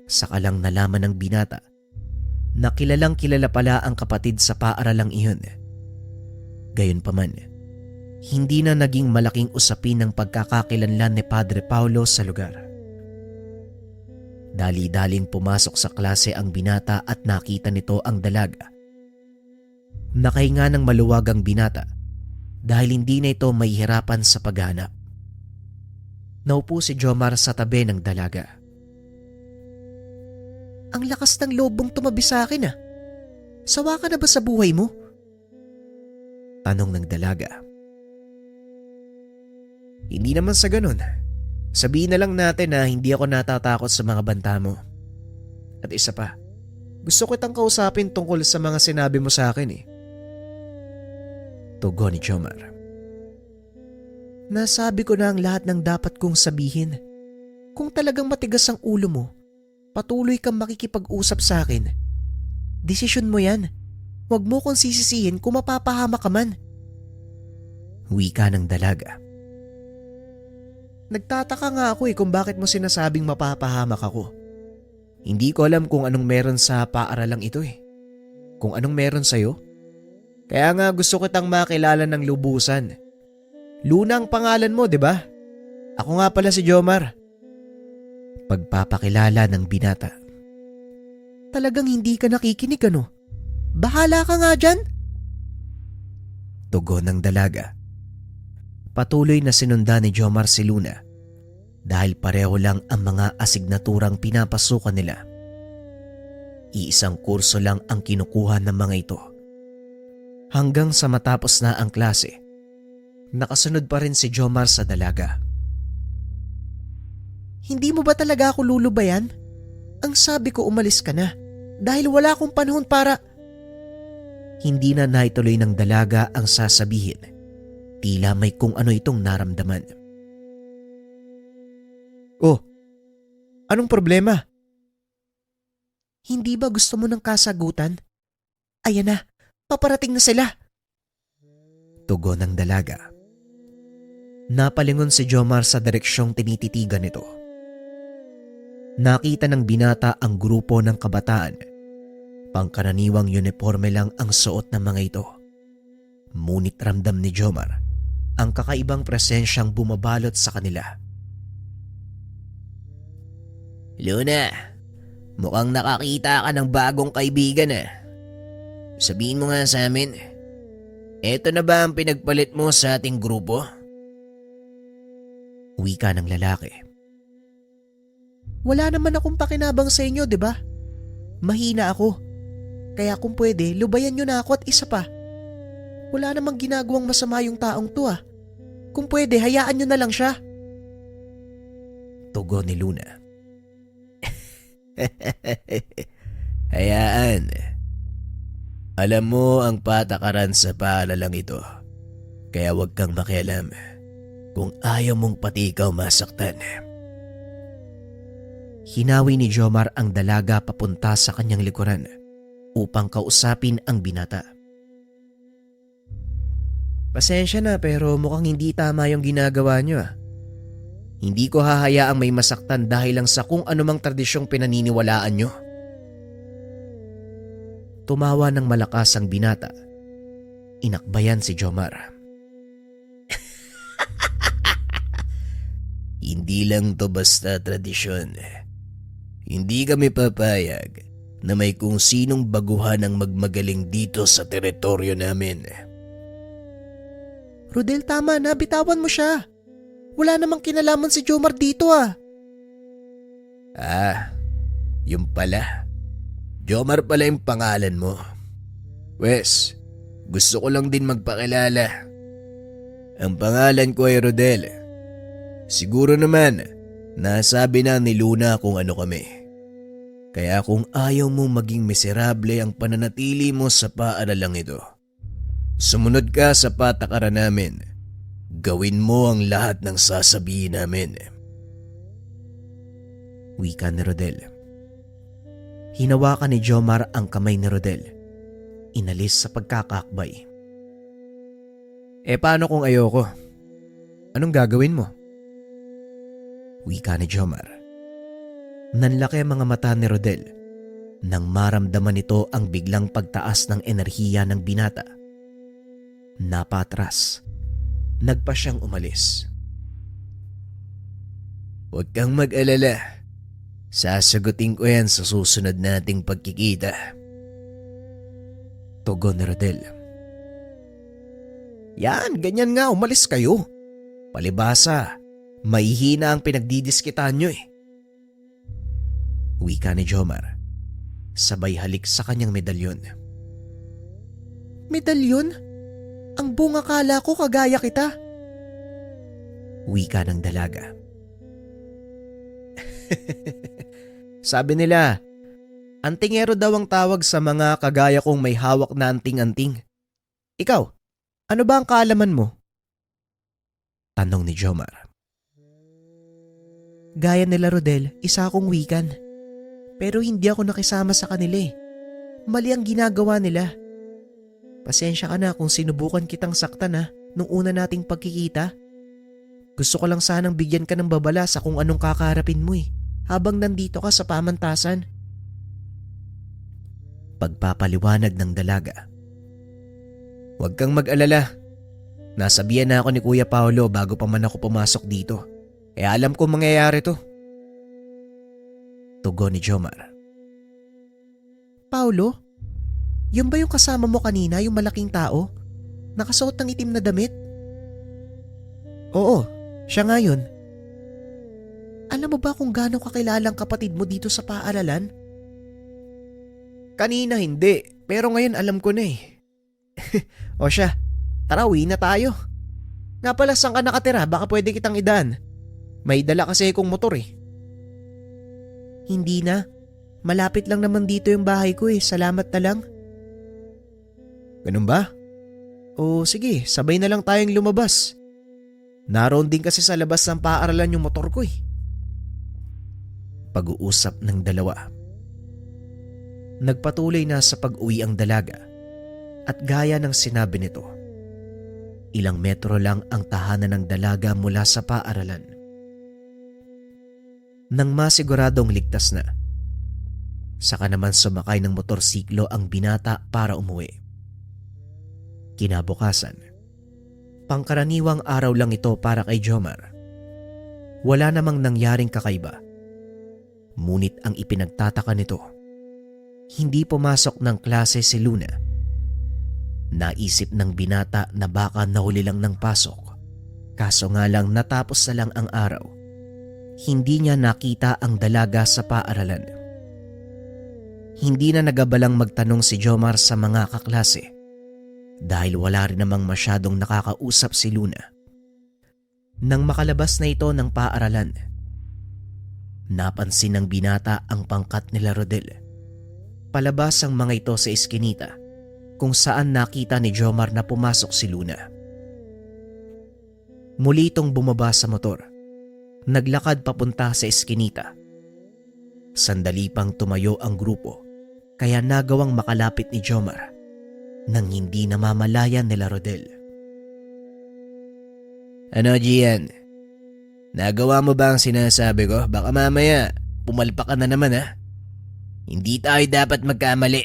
Saka lang nalaman ng binata na kilalang kilala pala ang kapatid sa paaralang iyon. Gayunpaman, hindi na naging malaking usapin ng pagkakakilanlan ni Padre Paulo sa lugar. Dali-daling pumasok sa klase ang binata at nakita nito ang dalaga. Nakahinga ng maluwag ang binata dahil hindi na ito mahihirapan sa paghanap. Naupo si Jomar sa tabi ng dalaga. Ang lakas ng loob mong tumabi sa akin ah. Sawa ka na ba sa buhay mo? Tanong ng dalaga. Hindi naman sa ganun. Sabihin na lang natin na hindi ako natatakot sa mga banta mo. At isa pa, gusto kitang kausapin tungkol sa mga sinabi mo sa akin eh. Tugon ni Jomar. Nasabi ko na ang lahat ng dapat kong sabihin. Kung talagang matigas ang ulo mo, patuloy kang makikipag-usap sa akin. Desisyon mo yan. Huwag mo kong sisisihin kung mapapahama ka man. Wika ng dalaga. Nagtataka nga ako kung bakit mo sinasabing mapapahamak ako. Hindi ko alam kung anong meron sa paaralang ito eh. Kung anong meron sa'yo. Kaya nga gusto kitang makilala ng lubusan. Luna ang pangalan mo, di ba? Ako nga pala si Jomar. Pagpapakilala ng binata. Talagang hindi ka nakikinig ano? Bahala ka nga dyan. Tugon ng dalaga. Patuloy na sinundan ni Jomar si Luna dahil pareho lang ang mga asignaturang pinapasukan nila. Iisang kurso lang ang kinukuha ng mga ito. Hanggang sa matapos na ang klase, nakasunod pa rin si Jomar sa dalaga. Hindi mo ba talaga ako lulubayan? Ang sabi ko umalis ka na dahil wala akong panahon para… Hindi na naituloy ng dalaga ang sasabihin. Tila may kung ano itong naramdaman. Oh, anong problema? Hindi ba gusto mo ng kasagutan? Ayan na, paparating na sila. Tugon ng dalaga. Napalingon si Jomar sa direksyong tinititigan nito. Nakita ng binata ang grupo ng kabataan. Pangkaraniwang uniforme lang ang suot ng mga ito. Ngunit ramdam ni Jomar ang kakaibang presensyang bumabalot sa kanila. Luna, mukhang nakakita ka ng bagong kaibigan ah. Sabihin mo nga sa amin, eto na ba ang pinagpalit mo sa ating grupo? Wika ng lalaki. Wala naman akong pakinabang sa inyo, di ba? Mahina ako. Kaya kung pwede, lubayan nyo na ako at isa pa. Wala namang ginagawang masama yung taong to ah. Kung pwede, hayaan nyo na lang siya. Tugon ni Luna. Hayaan. Alam mo ang patakaran sa paalalang ito. Kaya huwag kang makialam kung ayaw mong pati ikaw masaktan. Hinawi ni Jomar ang dalaga papunta sa kanyang likuran upang kausapin ang binata. Pasensya na pero mukhang hindi tama yung ginagawa nyo ah. Hindi ko hahayaang may masaktan dahil lang sa kung anumang tradisyong pinaniniwalaan nyo. Tumawa ng malakas ang binata. Inakbayan si Jomar. Hindi lang to basta tradisyon. Hindi kami papayag na may kung sinong baguhan ang magmagaling dito sa teritoryo namin. Rodel, tama na. Bitawan mo siya. Wala namang kinalaman si Jomar dito ah. Yung pala. Jomar pala yung pangalan mo. Wes, gusto ko lang din magpakilala. Ang pangalan ko ay Rodel. Siguro naman, nasabi na ni Luna kung ano kami. Kaya kung ayaw mo maging miserable ang pananatili mo sa paaralang ito, sumunod ka sa patakaran namin. Gawin mo ang lahat ng sasabihin namin. Wika ni Rodel. Hinawakan ni Jomar ang kamay ni Rodel. Inalis sa pagkakakbay. Paano kung ayoko? Anong gagawin mo? Wika ni Jomar. Nanlaki ang mga mata ni Rodel nang maramdaman nito ang biglang pagtaas ng enerhiya ng binata. Napatras. Nagpa siyang umalis. Huwag kang mag-alala. Sasagutin ko yan sa susunod nating pagkikita. Tugon ni Rodel. Yan, ganyan nga, umalis kayo. Palibasa, mahihina ang pinagdidiskitan nyo eh. Wika ni Jomar. Sabay halik sa kanyang medalyon. Medalyon? Ang bunga kala ko kagaya kita. Wika ng dalaga. Sabi nila, antingero daw ang tawag sa mga kagaya kong may hawak na anting-anting. Ikaw, ano ba ang kaalaman mo? Tanong ni Jomar. Gaya nila Rodel, isa akong wikan. Pero hindi ako nakisama sa kanila eh. Mali ang ginagawa nila. Pasensya ka na kung sinubukan kitang saktan nung una nating pagkikita. Gusto ko lang sanang bigyan ka ng babala sa kung anong kakaharapin mo habang nandito ka sa pamantasan. Pagpapaliwanag ng dalaga. Huwag kang mag-alala. Nasabihan na ako ni Kuya Paolo bago pa man ako pumasok dito. Alam ko mangyayari to. Tugon ni Jomar. Paolo? Yun ba yung kasama mo kanina, yung malaking tao? Nakasuot ng itim na damit? Oo, siya nga yun. Alam mo ba kung gaano kakilalang kapatid mo dito sa paaralan? Kanina hindi, pero ngayon alam ko na eh. O siya, tara uwi na tayo. Nga pala, saan ka nakatira? Baka pwede kitang idaan. May dala kasi akong motor eh. Hindi na. Malapit lang naman dito yung bahay ko eh. Salamat na lang. Ganun ba? O sige, sabay na lang tayong lumabas. Naroon din kasi sa labas ng paaralan yung motor ko eh. Pag-uusap ng dalawa. Nagpatuloy na sa pag-uwi ang dalaga at gaya ng sinabi nito, ilang metro lang ang tahanan ng dalaga mula sa paaralan. Nang masiguradong ligtas na, saka naman sumakay ng motorsiklo ang binata para umuwi. Kinabukasan, pangkaraniwang araw lang ito para kay Jomar. Wala namang nangyaring kakaiba. Ngunit ang ipinagtataka nito, hindi pumasok ng klase si Luna. Naisip ng binata na baka nahuli lang ng pasok. Kaso nga lang natapos na lang ang araw. Hindi niya nakita ang dalaga sa paaralan. Hindi na nagabalang magtanong si Jomar sa mga kaklase dahil wala rin namang masyadong nakakausap si Luna. Nang makalabas na ito ng paaralan, napansin ng binata ang pangkat nila Rodel. Palabas ang mga ito sa eskinita kung saan nakita ni Jomar na pumasok si Luna. Muli itong bumaba sa motor. Naglakad papunta sa eskinita. Sandali pang tumayo ang grupo kaya nagawang makalapit ni Jomar nang hindi namamalayan nila Rodel. Ano, Gian? Nagawa mo ba ang sinasabi ko? Baka mamaya pumalpak ka na naman ha? Hindi tayo dapat magkamali.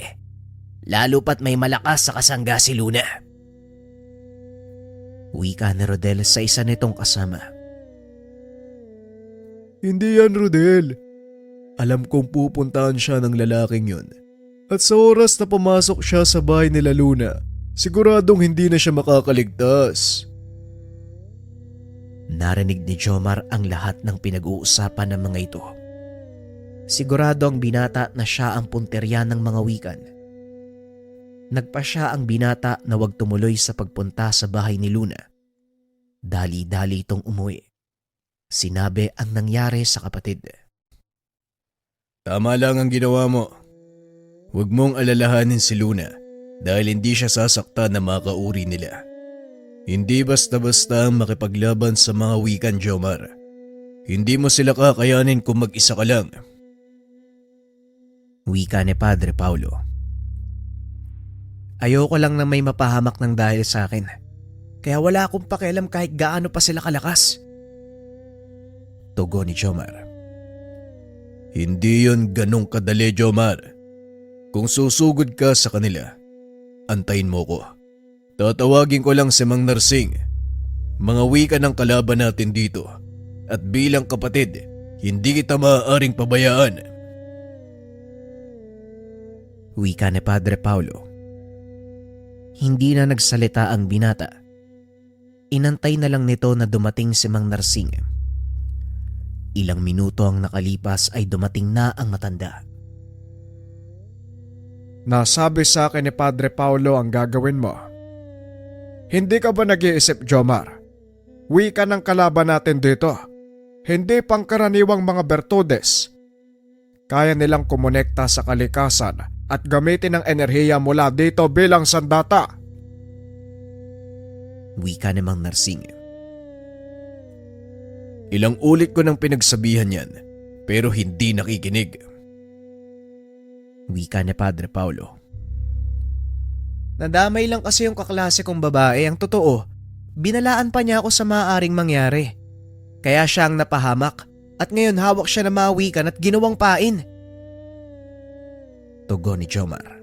Lalo pat may malakas sa kasangga si Luna. Wika ni Rodel sa isa nitong kasama. Hindi yan, Rodel. Alam kong pupuntahan siya ng lalaking yun. At sa oras na pumasok siya sa bahay nila Luna, siguradong hindi na siya makakaligtas. Narinig ni Jomar ang lahat ng pinag-uusapan ng mga ito. Sigurado ang binata na siya ang punterya ng mga wikan. Nagpasya ang binata na wag tumuloy sa pagpunta sa bahay ni Luna. Dali-dali itong umuwi. Sinabi ang nangyari sa kapatid. Tama lang ang ginawa mo. Huwag mong alalahanin si Luna dahil hindi siya sasaktan na makauri nila. Hindi basta-basta ang makipaglaban sa mga wikan, Jomar. Hindi mo sila kakayanin kung mag-isa ka lang. Wika ni Padre Paulo. Ayoko lang na may mapahamak ng dahil sa akin. Kaya wala akong pakialam kahit gaano pa sila kalakas. Tugon ni Jomar. Hindi yon ganong kadali, Jomar. Kung susugod ka sa kanila, antayin mo ko. Tatawagin ko lang si Mang Narsing. Mga wika ng kalaban natin dito. At bilang kapatid, hindi kita maaaring pabayaan. Wika ni Padre Paulo. Hindi na nagsalita ang binata. Inantay na lang nito na dumating si Mang Narsing. Ilang minuto ang nakalipas ay dumating na ang matanda. Nasabi sa akin ni Padre Paulo ang gagawin mo. Hindi ka ba nag-iisip, Jomar? Wika ng kalaban natin dito. Hindi pangkaraniwang mga bertudes. Kaya nilang kumonekta sa kalikasan at gamitin ang enerhiya mula dito bilang sandata. Wika ni Mang Narsing. Ilang ulit ko nang pinagsabihan yan, pero hindi nakikinig. Wika ni Padre Paulo. Nadamay lang kasi yung kaklase kong babae. Ang totoo, binalaan pa niya ako sa maaaring mangyari. Kaya siya ang napahamak at ngayon hawak siya na mga wikan at ginawang pain. Tugon ni Jomar.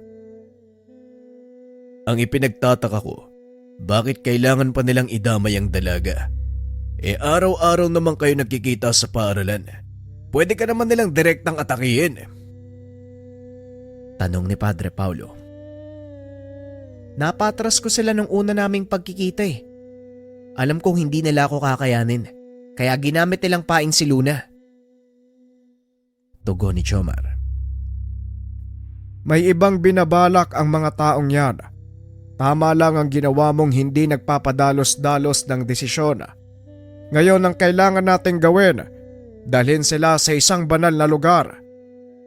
Ang ipinagtataka ko, bakit kailangan pa nilang idamay ang dalaga? Araw-araw naman kayo nagkikita sa paaralan. Pwede ka naman nilang direktang atakihin. Tanong ni Padre Paulo. Napatras ko sila nung una naming pagkikita eh. Alam kong hindi nila ako kakayanin, kaya ginamit nilang pain si Luna. Tugon ni Jomar. May ibang binabalak ang mga taong yan. Tama lang ang ginawa mong hindi nagpapadalos-dalos ng desisyon. Ngayon ang kailangan nating gawin, dalhin sila sa isang banal na lugar.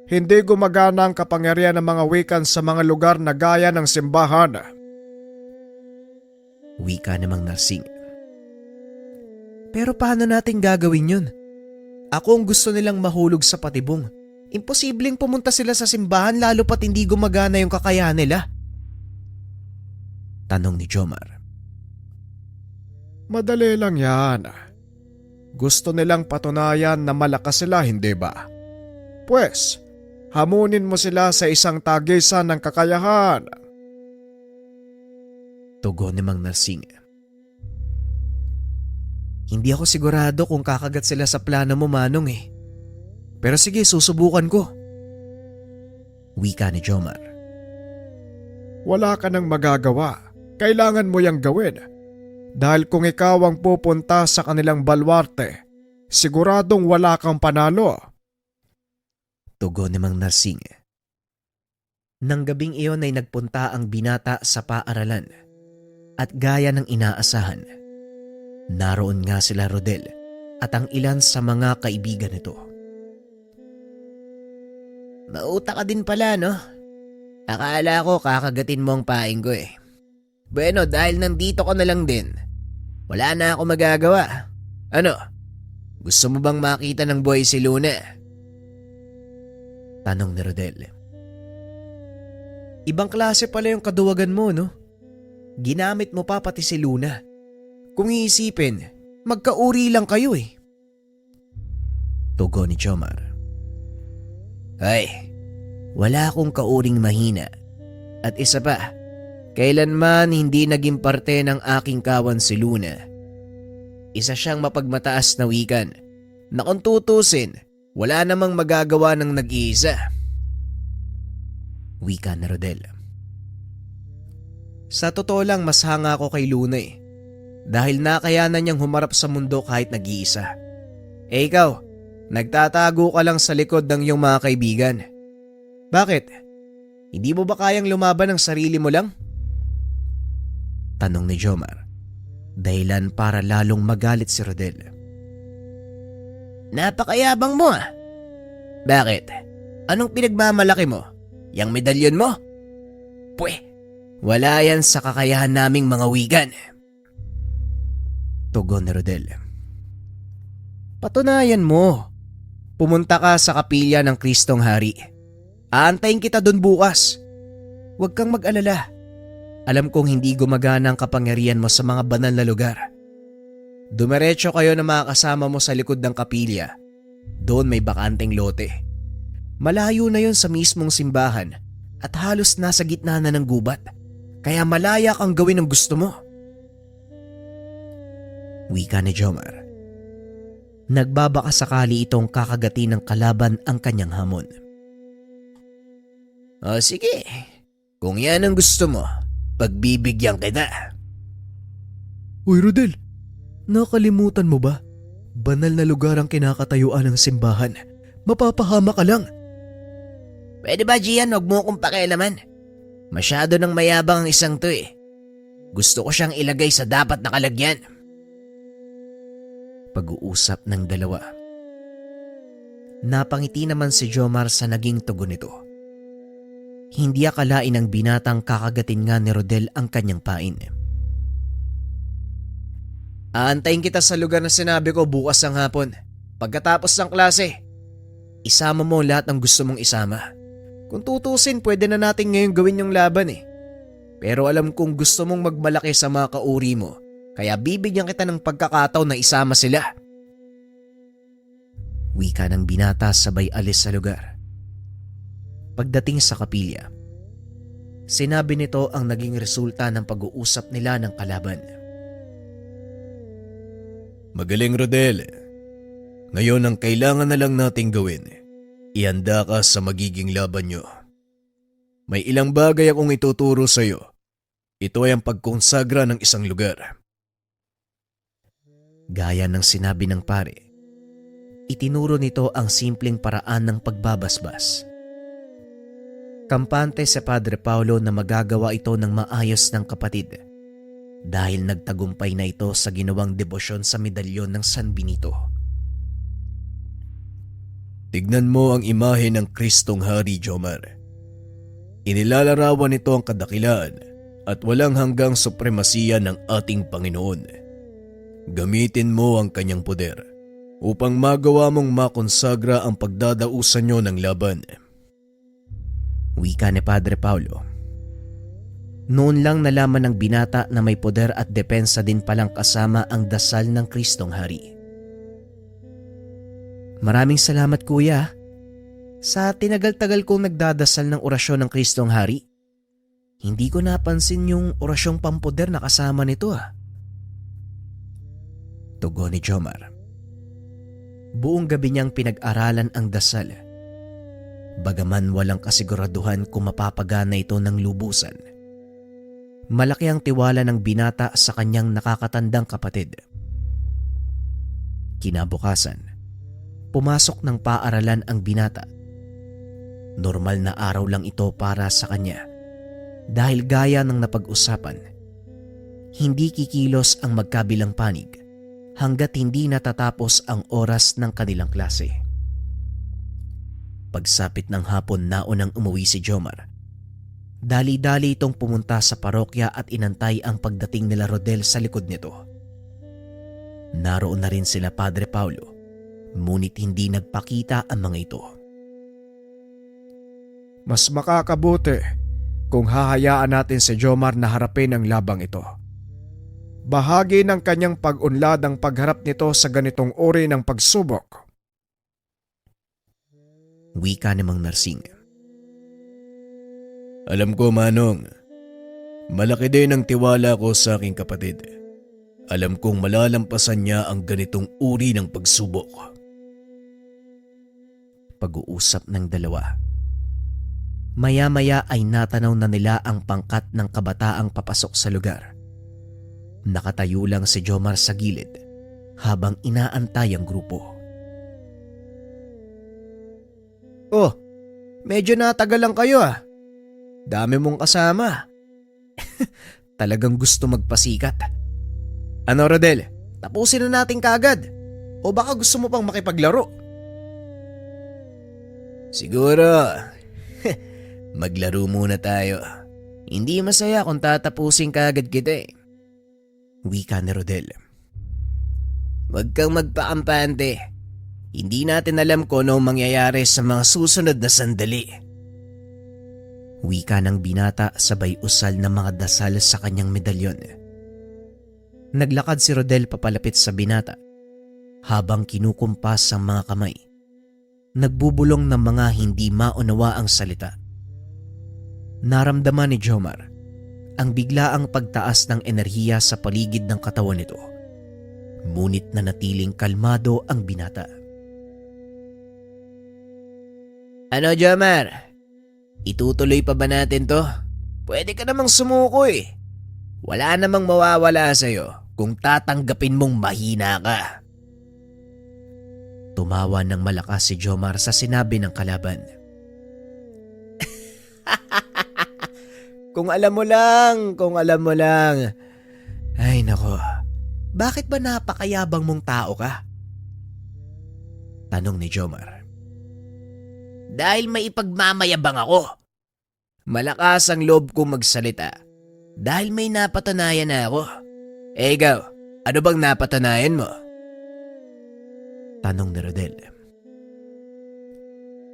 Hindi gumagana ang kapangyarihan ng mga wikan sa mga lugar na gaya ng simbahan. Wika ni Mang Narsing. Pero paano natin gagawin yun? Ako ang gusto nilang mahulog sa patibong. Imposibleng pumunta sila sa simbahan lalo pat hindi gumagana yung kakayahan nila. Tanong ni Jomar. Madali lang yan. Gusto nilang patunayan na malakas sila, hindi ba? Pwes, hamunin mo sila sa isang tagisan ng kakayahan. Tugon ni Mang Narsing. Hindi ako sigurado kung kakagat sila sa plano mo, Manong eh. Pero sige, susubukan ko. Wika ni Jomar. Wala ka nang magagawa. Kailangan mo yang gawin. Dahil kung ikaw ang pupunta sa kanilang balwarte, siguradong wala kang panalo. Tugon ni Mang Narsing. Nang gabing iyon ay nagpunta ang binata sa paaralan. At gaya ng inaasahan, naroon nga sila Rodel at ang ilan sa mga kaibigan nito. Mauta ka din pala, no? Akala ko kakagatin mo ang paing ko eh. Bueno, dahil nandito ka na lang din, wala na ako magagawa. Ano? Gusto mo bang makita ng buhay si Luna? Tanong ni Rodel. Ibang klase pala yung kaduwagan mo, no? Ginamit mo pa pati si Luna. Kung iisipin, magkauri lang kayo eh. Tugon ni Jomar. Ay, wala akong kauring mahina At isa pa, kailanman hindi naging parte ng aking kawan si Luna. Isa siyang mapagmataas na wikan na kung tutusin, wala namang magagawa ng nag-iisa. Wika na Rodel. Sa totoo lang mas hanga ako kay Luna dahil nakayanan niyang humarap sa mundo kahit nag-iisa. Ikaw, nagtatago ka lang sa likod ng iyong mga kaibigan. Bakit? Hindi mo ba kayang lumaban ng sarili mo lang? Tanong ni Jomar. Dahilan para lalong magalit si Rodel. Napakayabang mo ah. Bakit? Anong pinagmamalaki mo? Yang medalyon mo? Pwe, wala yan sa kakayahan naming mga wigan. Tugon ni Rodel. Patunayan mo. Pumunta ka sa kapilya ng Kristong Hari. Aantayin kita doon bukas. Huwag kang mag-alala. Alam kong hindi gumagana ang kapangyarihan mo sa mga banal na lugar. Dumiretso kayo na mga kasama mo sa likod ng kapilya. Doon may bakanteng lote. Malayo na yon sa mismong simbahan at halos nasa gitna na ng gubat. Kaya malaya kang gawin ang gusto mo. Wika ni Jomar. Nagbabaka sakali itong kakagati ng kalaban ang kanyang hamon. O sige, kung yan ang gusto mo, pagbibigyan kita. Uy Rodel, nakalimutan mo ba? Banal na lugar ang kinakatayuan ng simbahan. Mapapahama ka lang. Pwede ba, Gian, huwag mo akong pakialaman? Masyado nang mayabang ang isang to Gusto ko siyang ilagay sa dapat na kalagyan. Pag-uusap ng dalawa. Napangiti naman si Jomar sa naging tugon nito. Hindi akalain ng binatang kakagatin nga ni Rodel ang kanyang pain. Aantayin kita sa lugar na sinabi ko bukas ng hapon. Pagkatapos ng klase, isama mo lahat ng gusto mong isama. Kung tutusin, pwede na natin ngayon gawin yung laban Pero alam kong gusto mong magmalaki sa mga kauri mo, kaya bibigyan kita ng pagkakataon na isama sila. Wika ng binata sabay alis sa lugar. Pagdating sa kapilya, sinabi nito ang naging resulta ng pag-uusap nila ng kalaban. Magaling Rodel. Ngayon ang kailangan na lang nating gawin. Ihanda ka sa magiging laban nyo. May ilang bagay akong ituturo sa iyo. Ito ay ang pagkonsagra ng isang lugar. Gaya ng sinabi ng pare, itinuro nito ang simpleng paraan ng pagbabasbas. Kampante sa Padre Paulo na magagawa ito ng maayos ng kapatid dahil nagtagumpay na ito sa ginawang debosyon sa medalyon ng San Benito. Tignan mo ang imahe ng Kristong Hari, Jomar. Inilalarawan nito ang kadakilaan at walang hanggang supremasiya ng ating Panginoon. Gamitin mo ang kanyang poder upang magawa mong makonsagra ang pagdadausan nyo ng laban. Wika ni Padre Paulo. Noon lang nalaman ng binata na may poder at depensa din palang kasama ang dasal ng Kristong Hari. Maraming salamat kuya. Sa tinagal-tagal kong nagdadasal ng orasyon ng Kristong Hari, hindi ko napansin yung orasyong pampoder na kasama nito Tugon ni Jomar. Buong gabi niyang pinag-aralan ang dasal. Bagaman walang kasiguraduhan kung mapapagana ito ng lubusan. Malaki ang tiwala ng binata sa kanyang nakakatandang kapatid. Kinabukasan, pumasok ng paaralan ang binata. Normal na araw lang ito para sa kanya dahil gaya ng napag-usapan, hindi kikilos ang magkabilang panig hanggat hindi natatapos ang oras ng kanilang klase. Pagsapit ng hapon naunang umuwi si Jomar. Dali-dali itong pumunta sa parokya at inantay ang pagdating nila Rodel sa likod nito. Naroon na rin sila Padre Paulo, ngunit hindi nagpakita ang mga ito. Mas makakabuti kung hahayaan natin si Jomar na harapin ang labang ito. Bahagi ng kanyang pag-unlad ang pagharap nito sa ganitong uri ng pagsubok. Wika ni Mang Narsing. Alam ko, Manong, malaki din ang tiwala ko sa aking kapatid. Alam kong malalampasan niya ang ganitong uri ng pagsubok. Pag-uusap ng dalawa. Maya-maya ay natanaw na nila ang pangkat ng kabataang papasok sa lugar. Nakatayo lang si Jomar sa gilid habang inaantay ang grupo. Oh, medyo natagal lang kayo ah. Dami mong kasama. Talagang gusto magpasikat. Ano Rodel, tapusin na natin kagad. O baka gusto mo pang makipaglaro? Siguro, maglaro muna tayo. Hindi masaya kung tatapusin kaagad kita eh. Wika ni Rodel. Huwag kang magpakampante. Hindi natin alam kung anong mangyayari sa mga susunod na sandali. Wika ng binata sabay usal ng mga dasal sa kanyang medalyon. Naglakad si Rodel papalapit sa binata habang kinukumpas ang mga kamay. Nagbubulong ng mga hindi maunawa ang salita. Naramdaman ni Jomar ang biglaang pagtaas ng enerhiya sa paligid ng katawan nito. Ngunit nanatiling kalmado ang binata. Ano, Jomar? Itutuloy pa ba natin to? Pwede ka namang sumuko eh. Wala namang mawawala sa'yo kung tatanggapin mong mahina ka. Tumawa ng malakas si Jomar sa sinabi ng kalaban. Kung alam mo lang, kung alam mo lang. Ay nako, bakit ba napakayabang mong tao ka? Tanong ni Jomar. Dahil may ipagmamayabang ako. Malakas ang loob kong magsalita dahil may napatunayan na ako. Eh ikaw, ano bang napatunayan mo? Tanong ni Rodel.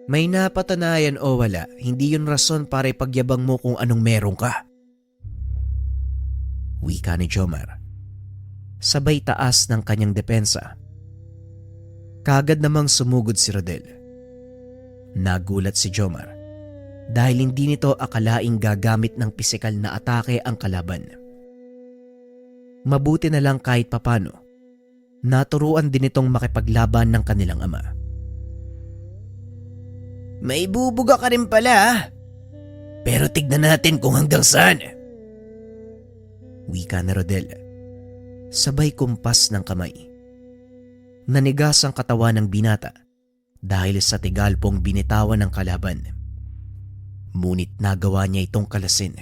May napatunayan o wala, hindi yun rason para ipagyabang mo kung anong meron ka. Wika ni Jomar. Sabay taas ng kanyang depensa. Kagad namang sumugod si Rodel. Nagulat si Jomar dahil hindi nito akalaing gagamit ng pisikal na atake ang kalaban. Mabuti na lang kahit papano, naturuan din itong makipaglaban ng kanilang ama. May bubuga ka rin pala ah. Pero tignan natin kung hanggang saan. Wika ni Rodel. Sabay kumpas ng kamay. Nanigas ang katawan ng binata dahil sa tigalpong binitawan ng kalaban. Ngunit nagawa niya itong kalasin.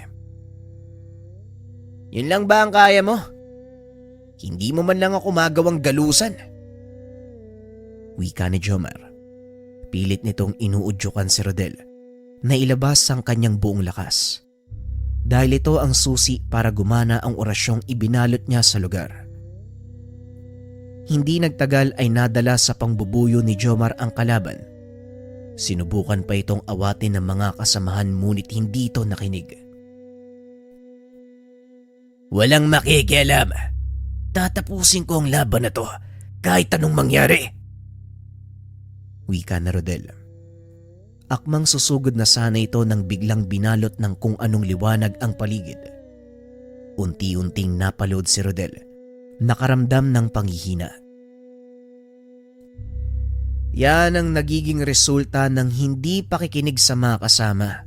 Yun lang ba ang kaya mo? Hindi mo man lang ako magawang galusan. Wika ni Jomar. Pilit nitong inuudyukan si Rodel na ilabas ang kanyang buong lakas. Dahil ito ang susi para gumana ang orasyong ibinalot niya sa lugar. Hindi nagtagal ay nadala sa pangbubuyo ni Jomar ang kalaban. Sinubukan pa itong awatin ng mga kasamahan ngunit hindi ito nakinig. Walang makikialam. Tatapusin ko ang laban na to kahit anong mangyari. Wika na Rodel. Akmang susugod na sana ito nang biglang binalot ng kung anong liwanag ang paligid. Unti-unting napalood si Rodel. Nakaramdam ng panghihina. Yan ang nagiging resulta ng hindi pakikinig sa mga kasama.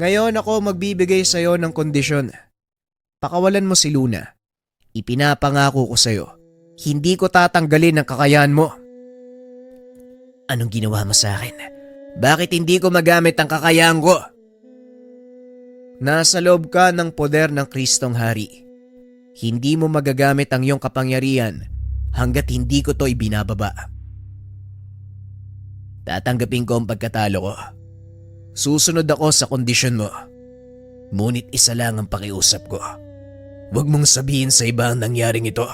Ngayon ako magbibigay sa'yo ng kondisyon. Pakawalan mo si Luna. Ipinapangako ko sa'yo, hindi ko tatanggalin ang kakayahan mo. Anong ginawa mo sa akin? Bakit hindi ko magamit ang kakayahan ko? Nasa loob ka ng poder ng Kristong Hari. Hindi mo magagamit ang iyong kapangyarihan hanggat hindi ko to ibinababa. Tatanggapin ko ang pagkatalo ko. Susunod ako sa kondisyon mo. Ngunit isa lang ang pakiusap ko. Huwag mong sabihin sa iba ang nangyaring ito.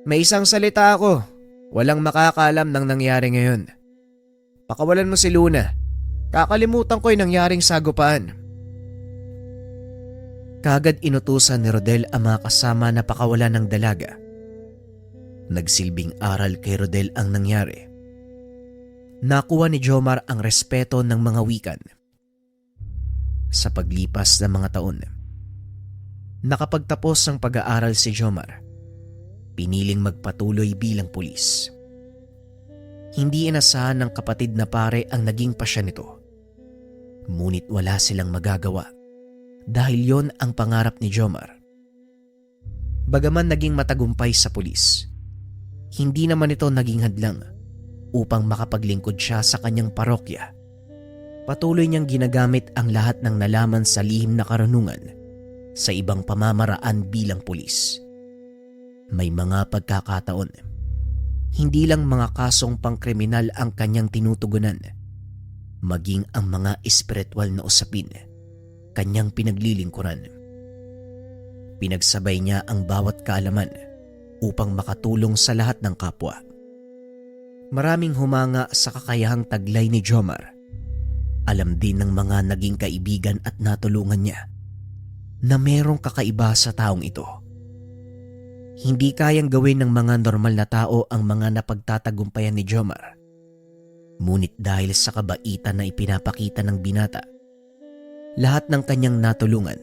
May isang salita ako. Walang makakaalam ng nangyari ngayon. Pakawalan mo si Luna. Kakalimutan ko yung nangyaring sagupaan. Kagad inutusan ni Rodel ang mga kasama na pakawalan ng dalaga. Nagsilbing aral kay Rodel ang nangyari. Nakuha ni Jomar ang respeto ng mga wikan. Sa paglipas ng mga taon, nakapagtapos ng pag-aaral si Jomar, piniling magpatuloy bilang pulis. Hindi inasahan ng kapatid na pare ang naging pasya nito. Ngunit wala silang magagawa dahil yon ang pangarap ni Jomar. Bagaman naging matagumpay sa pulis, hindi naman ito naging hadlang upang makapaglingkod siya sa kanyang parokya. Patuloy niyang ginagamit ang lahat ng nalaman sa lihim na karunungan sa ibang pamamaraan bilang pulis. May mga pagkakataon, hindi lang mga kasong pangkriminal ang kanyang tinutugunan, maging ang mga espiritual na usapin, kanyang pinaglilingkuran. Pinagsabay niya ang bawat kaalaman upang makatulong sa lahat ng kapwa. Maraming humanga sa kakayahang taglay ni Jomar. Alam din ng mga naging kaibigan at natulungan niya na merong kakaiba sa taong ito. Hindi kayang gawin ng mga normal na tao ang mga napagtatagumpayan ni Jomar. Ngunit dahil sa kabaitan na ipinapakita ng binata, lahat ng kanyang natulungan,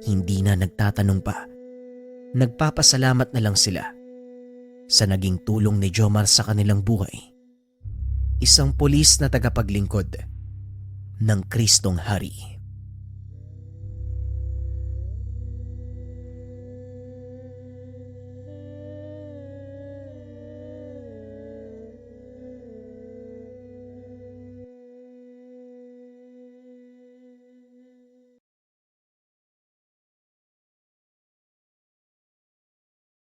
hindi na nagtatanong pa. Nagpapasalamat na lang sila sa naging tulong ni Jomar sa kanilang buhay. Isang pulis na tagapaglingkod ng Kristong Hari.